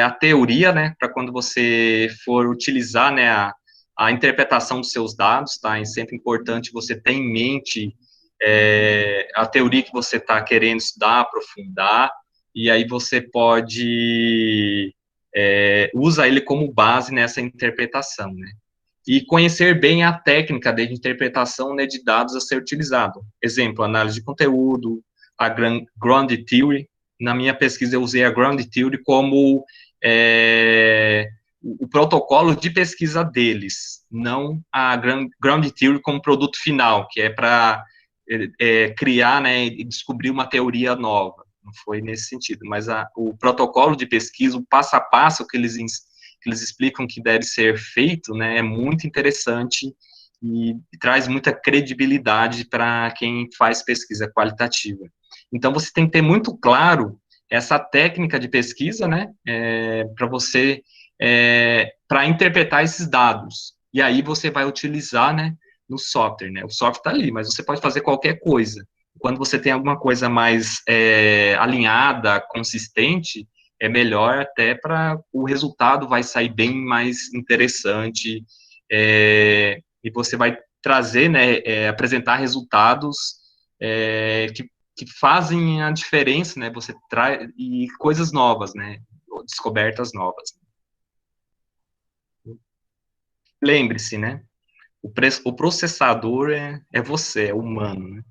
a teoria, né, para quando você for utilizar, né, a interpretação dos seus dados, tá, é sempre importante você ter em mente a teoria que você está querendo estudar, aprofundar, e aí você pode usar ele como base nessa interpretação, né. E conhecer bem a técnica de interpretação, né, de dados a ser utilizado. Exemplo, análise de conteúdo, a Ground Theory. Na minha pesquisa, eu usei a Ground Theory como o protocolo de pesquisa deles, não a Ground Theory como produto final, que é para criar, né, e descobrir uma teoria nova. Não foi nesse sentido, mas o protocolo de pesquisa, o passo a passo que eles explicam que deve ser feito, né, é muito interessante e traz muita credibilidade para quem faz pesquisa qualitativa. Então, você tem que ter muito claro essa técnica de pesquisa, né, para você, para interpretar esses dados. E aí você vai utilizar, né, no software, né, o software está ali, mas você pode fazer qualquer coisa. Quando você tem alguma coisa mais alinhada, consistente, é melhor até para o resultado vai sair bem mais interessante, e você vai trazer, né, apresentar resultados que fazem a diferença, né, você traz, e coisas novas, né, descobertas novas. Lembre-se, né, o processador é você, é humano, né.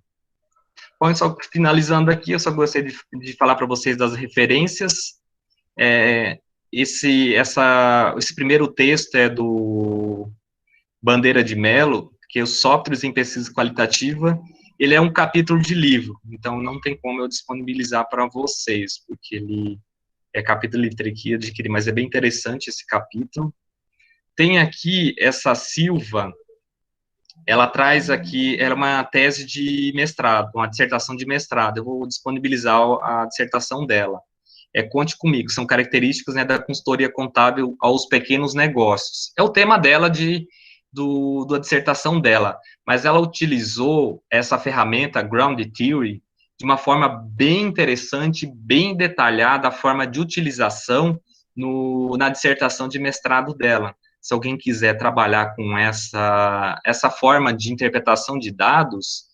Bom, só finalizando aqui, eu só gostaria de falar para vocês das referências. Esse primeiro texto é do Bandeira de Mello, que é os softwares em pesquisa qualitativa. Ele é um capítulo de livro, então não tem como eu disponibilizar para vocês, porque ele é capítulo de livro, teria que adquirir, mas é bem interessante esse capítulo. Tem aqui essa Silva, ela traz aqui, era uma tese de mestrado, uma dissertação de mestrado, eu vou disponibilizar a dissertação dela. Conte comigo, são características, né, da consultoria contábil aos pequenos negócios. É o tema dela da dissertação dela, mas ela utilizou essa ferramenta, Ground Theory, de uma forma bem interessante, bem detalhada, a forma de utilização na dissertação de mestrado dela. Se alguém quiser trabalhar com essa forma de interpretação de dados,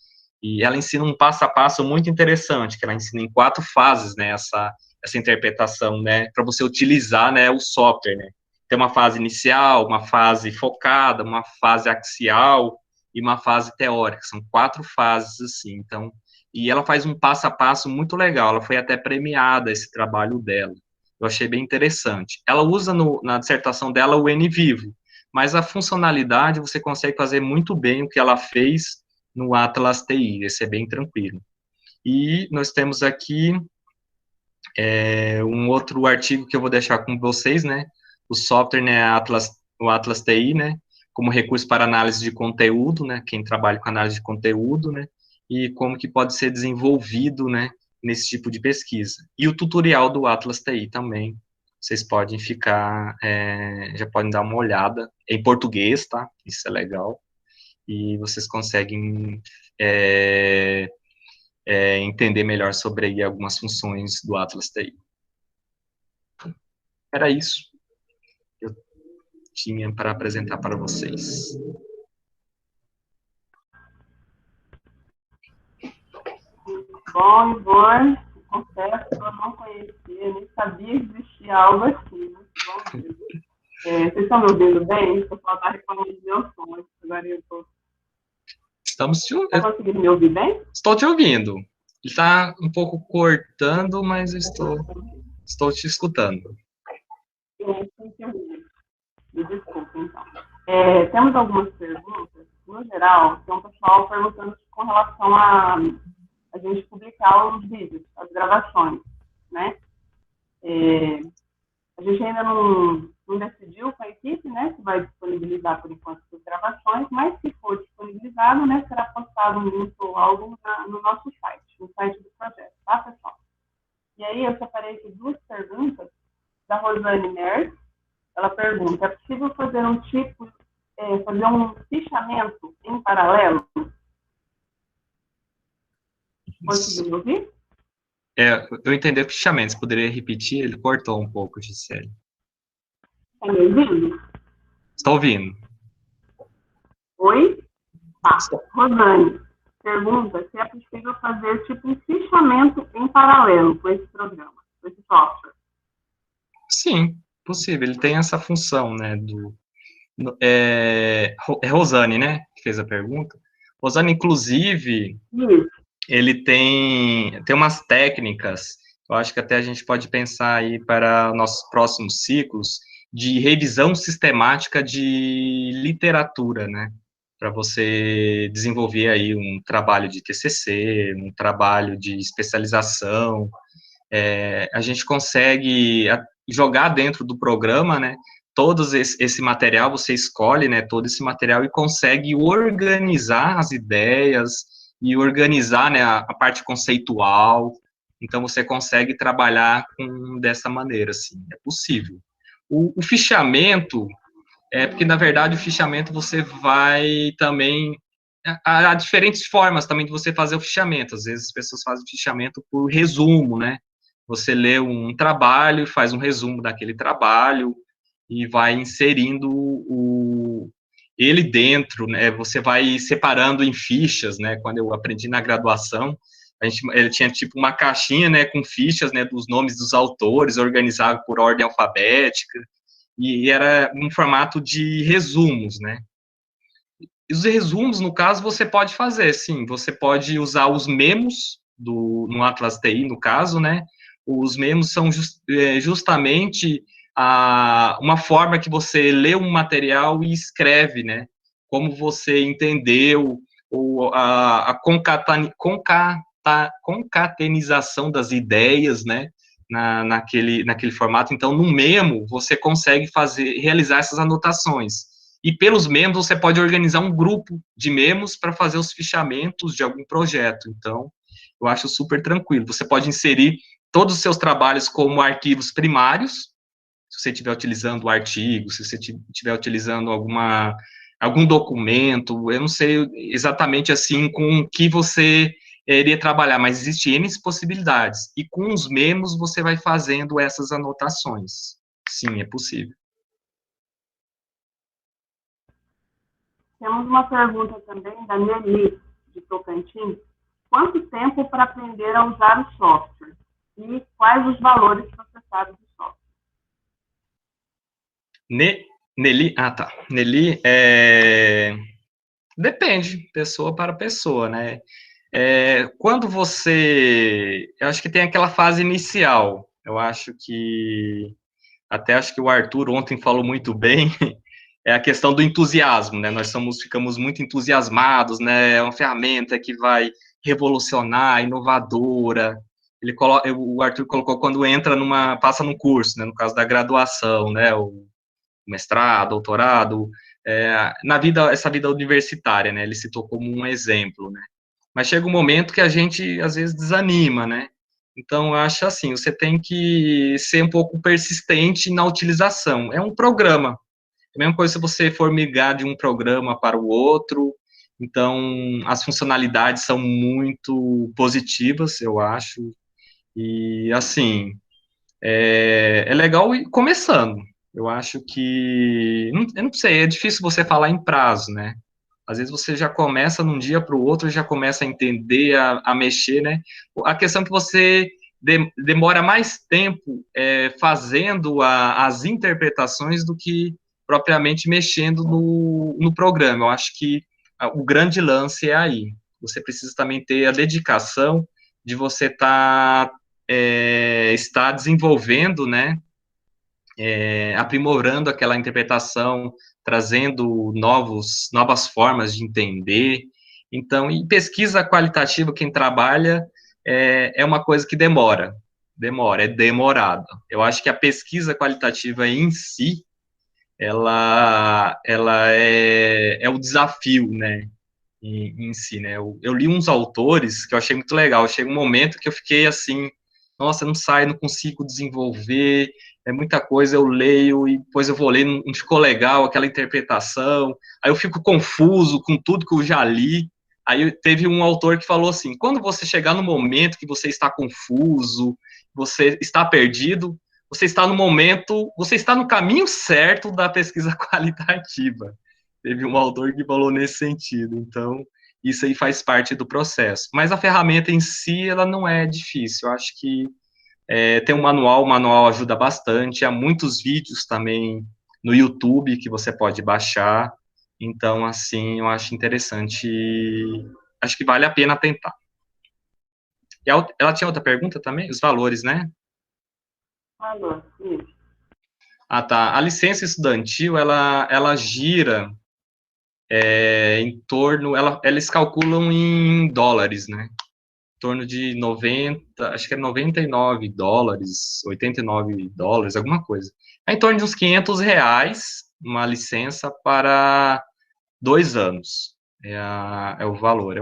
e ela ensina um passo a passo muito interessante, que ela ensina em 4 fases, né, essa interpretação, né, para você utilizar, né, o software, né. Tem uma fase inicial, uma fase focada, uma fase axial e uma fase teórica. São 4 fases, assim, então, e ela faz um passo a passo muito legal, ela foi até premiada, esse trabalho dela. Eu achei bem interessante. Ela usa na dissertação dela o NVivo, mas a funcionalidade você consegue fazer muito bem o que ela fez no Atlas TI, esse é bem tranquilo. E nós temos aqui um outro artigo que eu vou deixar com vocês, né, o software, né, o Atlas TI, né, como recurso para análise de conteúdo, né, quem trabalha com análise de conteúdo, né, e como que pode ser desenvolvido, né, nesse tipo de pesquisa. E o tutorial do Atlas TI também, vocês podem ficar, já podem dar uma olhada, em português, tá, isso é legal, e vocês conseguem entender melhor sobre aí algumas funções do Atlas TI. Era isso que eu tinha para apresentar para vocês. Bom, Ivone, confesso que eu não conhecia, nem sabia que existia algo assim. Bom mesmo. Vocês estão me ouvindo bem? O pessoal está reclamando do meu som, agora eu estou... Está conseguindo me ouvir bem? Estou te ouvindo. Ele está um pouco cortando, mas eu estou te escutando. Me desculpa, então. Temos algumas perguntas no geral, tem um pessoal perguntando com relação a gente publicar os vídeos, as gravações, né? A gente ainda não decidiu com a equipe, né, se vai disponibilizar por enquanto as gravações, mas se for disponibilizado, né, será postado um link ou algo no nosso site, no site do projeto, tá, pessoal? E aí eu separei aqui duas perguntas da Rosane Merz. Ela pergunta: é possível fazer fazer um fichamento em paralelo? Conseguiu ouvir? Eu entendi o fichamento. Você poderia repetir? Ele cortou um pouco, Gisele. Está me ouvindo? Estou ouvindo. Oi? Tá. Rosane pergunta se é possível fazer um fichamento em paralelo com esse programa, com esse software. Sim, possível. Ele tem essa função, né, é Rosane, né, que fez a pergunta. Rosane, inclusive, ele tem umas técnicas, eu acho que até a gente pode pensar aí para nossos próximos ciclos, de revisão sistemática de literatura, né, para você desenvolver aí um trabalho de TCC, um trabalho de especialização. A gente consegue jogar dentro do programa, né, todo esse material, você escolhe, né, todo esse material e consegue organizar as ideias e organizar, né, a parte conceitual. Então, você consegue trabalhar dessa maneira, assim, é possível. O fichamento, porque, na verdade, o fichamento você vai também... Há diferentes formas também de você fazer o fichamento. Às vezes, as pessoas fazem o fichamento por resumo, né? Você lê um trabalho, faz um resumo daquele trabalho e vai inserindo ele dentro, né? Você vai separando em fichas, né? Quando eu aprendi na graduação, ele tinha tipo uma caixinha, né, com fichas, né, dos nomes dos autores, organizado por ordem alfabética, e era um formato de resumos, né? E os resumos, no caso, você pode fazer, sim, você pode usar os memos no Atlas TI, no caso, né? Os memos são justamente uma forma que você lê um material e escreve, né? Como você entendeu, ou a concatenização das ideias, né? Naquele formato. Então, no memo, você consegue realizar essas anotações. E pelos memos, você pode organizar um grupo de memos para fazer os fichamentos de algum projeto. Então, eu acho super tranquilo. Você pode inserir todos os seus trabalhos como arquivos primários, se você estiver utilizando o artigo, se você estiver utilizando algum documento, eu não sei exatamente assim com que você iria trabalhar, mas existem N possibilidades. E com os memos, você vai fazendo essas anotações. Sim, é possível. Temos uma pergunta também da Nelly, de Tocantins. Quanto tempo para aprender a usar o software? E quais os valores processados do software? Nelly, tá. Nelly, depende, pessoa para pessoa, né? Quando eu acho que tem aquela fase inicial, acho que o Arthur ontem falou muito bem, é a questão do entusiasmo, né? Nós ficamos muito entusiasmados, né? É uma ferramenta que vai revolucionar, inovadora. O Arthur colocou quando passa num curso, né? No caso da graduação, né? O mestrado, doutorado, essa vida universitária, né? Ele citou como um exemplo, né? Mas chega um momento que a gente às vezes desanima, né? Então, eu acho assim, você tem que ser um pouco persistente na utilização. É um programa. É a mesma coisa se você for migrar de um programa para o outro. Então, as funcionalidades são muito positivas, eu acho. E, assim, é legal ir começando. Eu acho que... Eu não sei, é difícil você falar em prazo, né? Às vezes você já começa num dia para o outro, já começa a entender, a mexer, né? A questão é que você demora mais tempo fazendo as interpretações do que propriamente mexendo no programa. Eu acho que o grande lance é aí. Você precisa também ter a dedicação de você estar desenvolvendo, né? aprimorando aquela interpretação, trazendo novas formas de entender. Então, em pesquisa qualitativa, quem trabalha é uma coisa que é demorado. Eu acho que a pesquisa qualitativa em si, ela é o desafio, né, em si, né. Eu li uns autores que eu achei muito legal, chega um momento que eu fiquei assim, nossa, não sai, não consigo desenvolver, é muita coisa, eu leio e depois eu vou ler, não ficou legal aquela interpretação, aí eu fico confuso com tudo que eu já li. Aí teve um autor que falou assim: quando você chegar no momento que você está confuso, você está perdido, você está no momento, você está no caminho certo da pesquisa qualitativa. Teve um autor que falou nesse sentido. Então, isso aí faz parte do processo. Mas a ferramenta em si, ela não é difícil. Eu acho que tem um manual, o manual ajuda bastante. Há muitos vídeos também no YouTube que você pode baixar. Então, assim, eu acho interessante. Acho que vale a pena tentar. E ela tinha outra pergunta também? Os valores, né? Falou, isso. Ah, tá. A licença estudantil, ela gira em torno, eles calculam em dólares, né? Em torno de 90, acho que é US$ 99, US$ 89, alguma coisa. É em torno de uns R$ 500, uma licença para 2 anos. É o valor.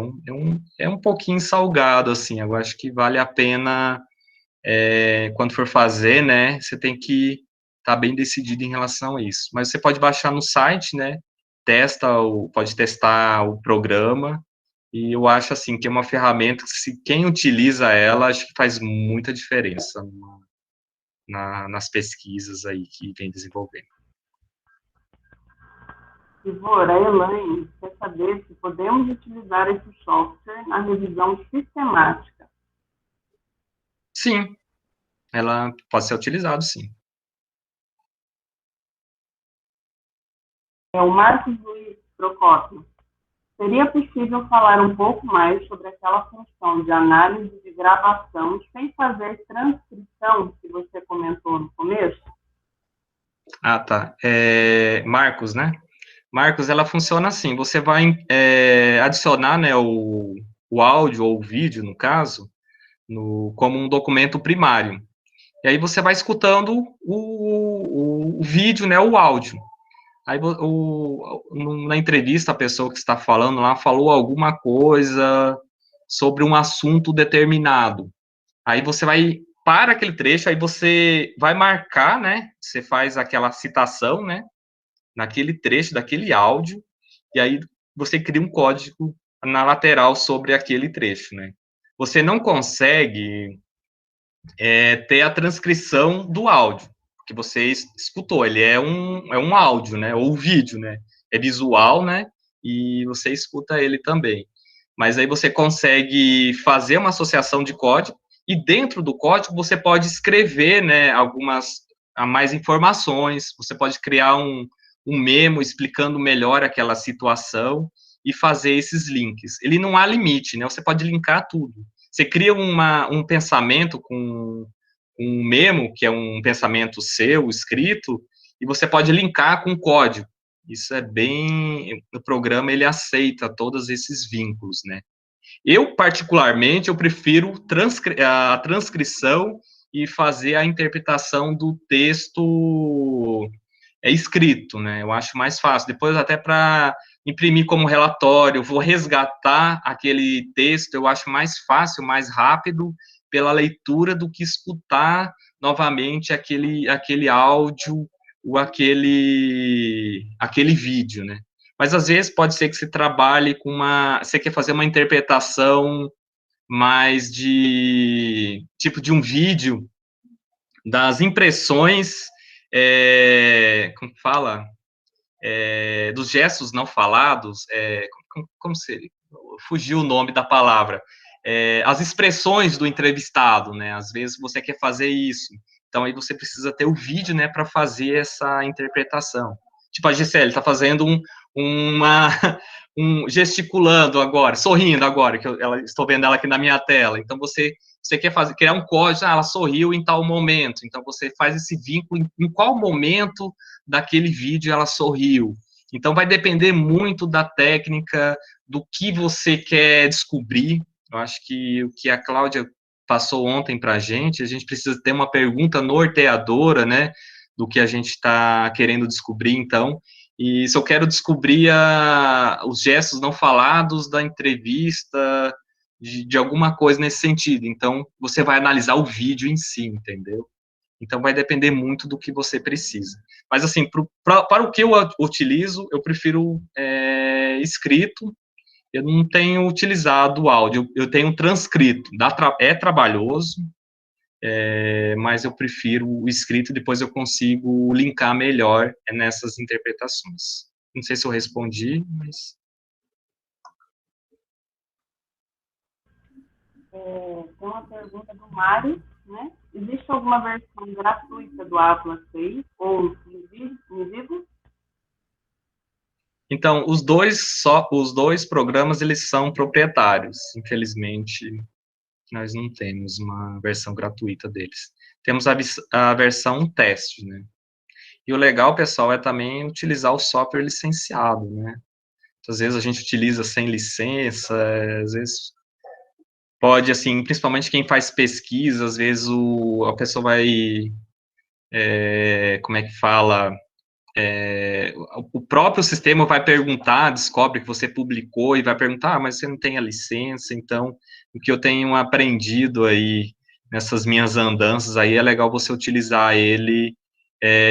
É um pouquinho salgado, assim. Eu acho que vale a pena, quando for fazer, né? Você tem que estar bem decidido em relação a isso. Mas você pode baixar no site, né? Pode testar o programa, e eu acho, assim, que é uma ferramenta que, se quem utiliza ela, acho que faz muita diferença nas pesquisas aí que vem desenvolvendo. Ivor, a Elaine quer saber se podemos utilizar esse software na revisão sistemática. Sim, ela pode ser utilizada, sim. É o Marcos Luiz Procópio. Seria possível falar um pouco mais sobre aquela função de análise de gravação sem fazer transcrição que você comentou no começo? Ah, tá. Marcos, né? Marcos, ela funciona assim, você vai adicionar, né, o áudio ou o vídeo, no caso, como um documento primário. E aí você vai escutando o vídeo, né, o áudio. Aí na entrevista, a pessoa que está falando lá falou alguma coisa sobre um assunto determinado. Aí você vai para aquele trecho, aí você vai marcar, né? Você faz aquela citação, né? Naquele trecho, daquele áudio, e aí você cria um código na lateral sobre aquele trecho, né? Você não consegue ter a transcrição do áudio que você escutou. Ele é um áudio, né? Ou vídeo, né? É visual, né? E você escuta ele também. Mas aí você consegue fazer uma associação de código, e dentro do código você pode escrever, né, algumas a mais informações, você pode criar um memo explicando melhor aquela situação e fazer esses links. Ele não há limite, né? Você pode linkar tudo. Você cria um pensamento com um memo, que é um pensamento seu, escrito, e você pode linkar com código. Isso é bem... O programa, ele aceita todos esses vínculos, né? Eu, particularmente, eu prefiro a transcrição e fazer a interpretação do texto escrito, né? Eu acho mais fácil. Depois, até para imprimir como relatório, vou resgatar aquele texto, eu acho mais fácil, mais rápido, pela leitura, do que escutar novamente aquele áudio ou aquele vídeo, né? Mas às vezes pode ser que você trabalhe você quer fazer uma interpretação mais de tipo de um vídeo, das impressões, como fala? Dos gestos não falados, como seria? Fugiu o nome da palavra. As expressões do entrevistado, né? Às vezes você quer fazer isso. Então aí você precisa ter o vídeo, né, para fazer essa interpretação. Tipo, a Gisele está fazendo uma, gesticulando agora, sorrindo agora, que estou vendo ela aqui na minha tela. Então, você quer criar um código, ela sorriu em tal momento. Então, você faz esse vínculo em qual momento daquele vídeo ela sorriu. Então, vai depender muito da técnica, do que você quer descobrir. Eu acho que o que a Cláudia passou ontem para a gente precisa ter uma pergunta norteadora, né, do que a gente está querendo descobrir, então. E se eu quero descobrir os gestos não falados da entrevista, de alguma coisa nesse sentido, então, você vai analisar o vídeo em si, entendeu? Então, vai depender muito do que você precisa. Mas, assim, para o que eu utilizo, eu prefiro escrito. Eu não tenho utilizado áudio, eu tenho transcrito. É trabalhoso, mas eu prefiro o escrito, depois eu consigo linkar melhor nessas interpretações. Não sei se eu respondi, mas... Tem uma pergunta do Mário, né? Existe alguma versão gratuita do Atlas TI ou invisível? Então, os dois programas, eles são proprietários. Infelizmente, nós não temos uma versão gratuita deles. Temos a versão teste, né? E o legal, pessoal, é também utilizar o software licenciado, né? Às vezes a gente utiliza sem licença, às vezes pode, assim, principalmente quem faz pesquisa, às vezes a pessoa vai, como é que fala, o próprio sistema vai perguntar, descobre que você publicou e vai perguntar, mas você não tem a licença, então, o que eu tenho aprendido aí nessas minhas andanças aí, é legal você utilizar ele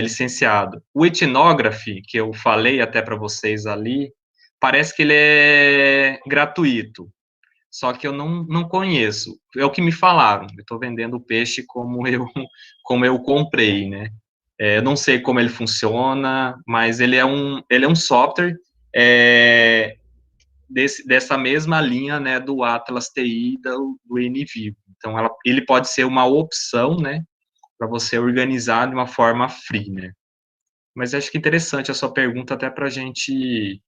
licenciado. O Ethnography, que eu falei até para vocês ali, parece que ele é gratuito, só que eu não conheço. É o que me falaram. Eu estou vendendo o peixe como eu comprei, né? Não sei como ele funciona, mas ele é um software dessa mesma linha, né, do Atlas TI e do NVivo. Então, ele pode ser uma opção, né, para você organizar de uma forma free, né? Mas acho que interessante a sua pergunta até para a gente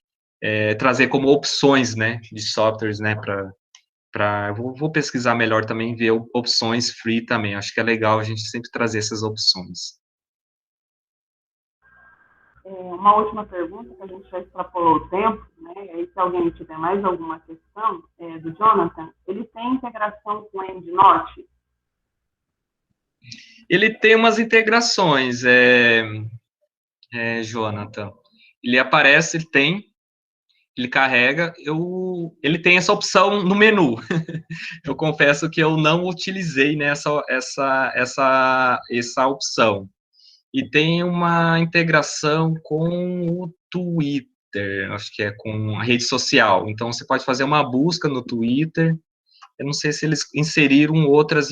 trazer como opções, né, de softwares, né, vou pesquisar melhor também, ver opções free também. Acho que é legal a gente sempre trazer essas opções. Uma última pergunta, que a gente já extrapolou o tempo, né? E aí, se alguém tiver mais alguma questão, do Jonathan, ele tem integração com o EndNote? Ele tem umas integrações, Jonathan. Ele carrega, ele tem essa opção no menu. Eu confesso que eu não utilizei essa opção. E tem uma integração com o Twitter, acho que é com a rede social. Então, você pode fazer uma busca no Twitter. Eu não sei se eles inseriram outras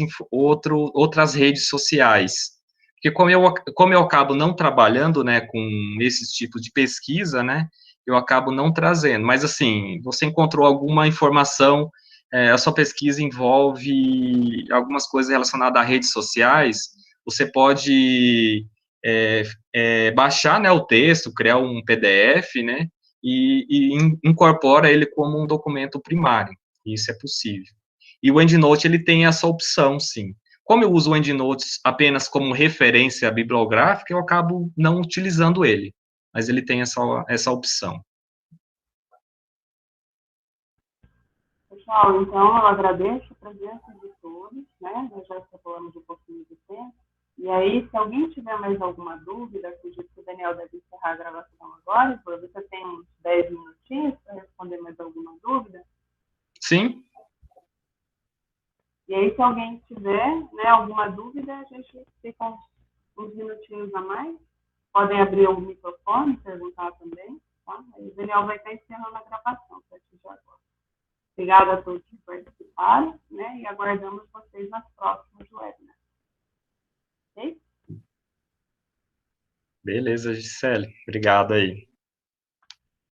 redes sociais. Porque como eu acabo não trabalhando, né, com esses tipos de pesquisa, né, eu acabo não trazendo. Mas, assim, você encontrou alguma informação, a sua pesquisa envolve algumas coisas relacionadas a redes sociais, você pode baixar, né, o texto, criar um PDF, né, e incorpora ele como um documento primário. Isso é possível. E o EndNote, ele tem essa opção, sim. Como eu uso o EndNote apenas como referência bibliográfica, eu acabo não utilizando ele, mas ele tem essa opção. Pessoal, então eu agradeço a presença de todos, né? Nós já falamos um pouquinho de tempo. E aí, se alguém tiver mais alguma dúvida, acredito que o Daniel deve encerrar a gravação agora. Você tem uns 10 minutinhos para responder mais alguma dúvida? Sim. E aí, se alguém tiver, né, alguma dúvida, a gente fica uns minutinhos a mais. Podem abrir o microfone e perguntar também. Tá? Aí o Daniel vai estar encerrando a gravação a partir de agora. Obrigada a todos que participaram, né? E aguardamos vocês nas próximas webinars. Ok? Beleza, Gisele. Obrigado aí.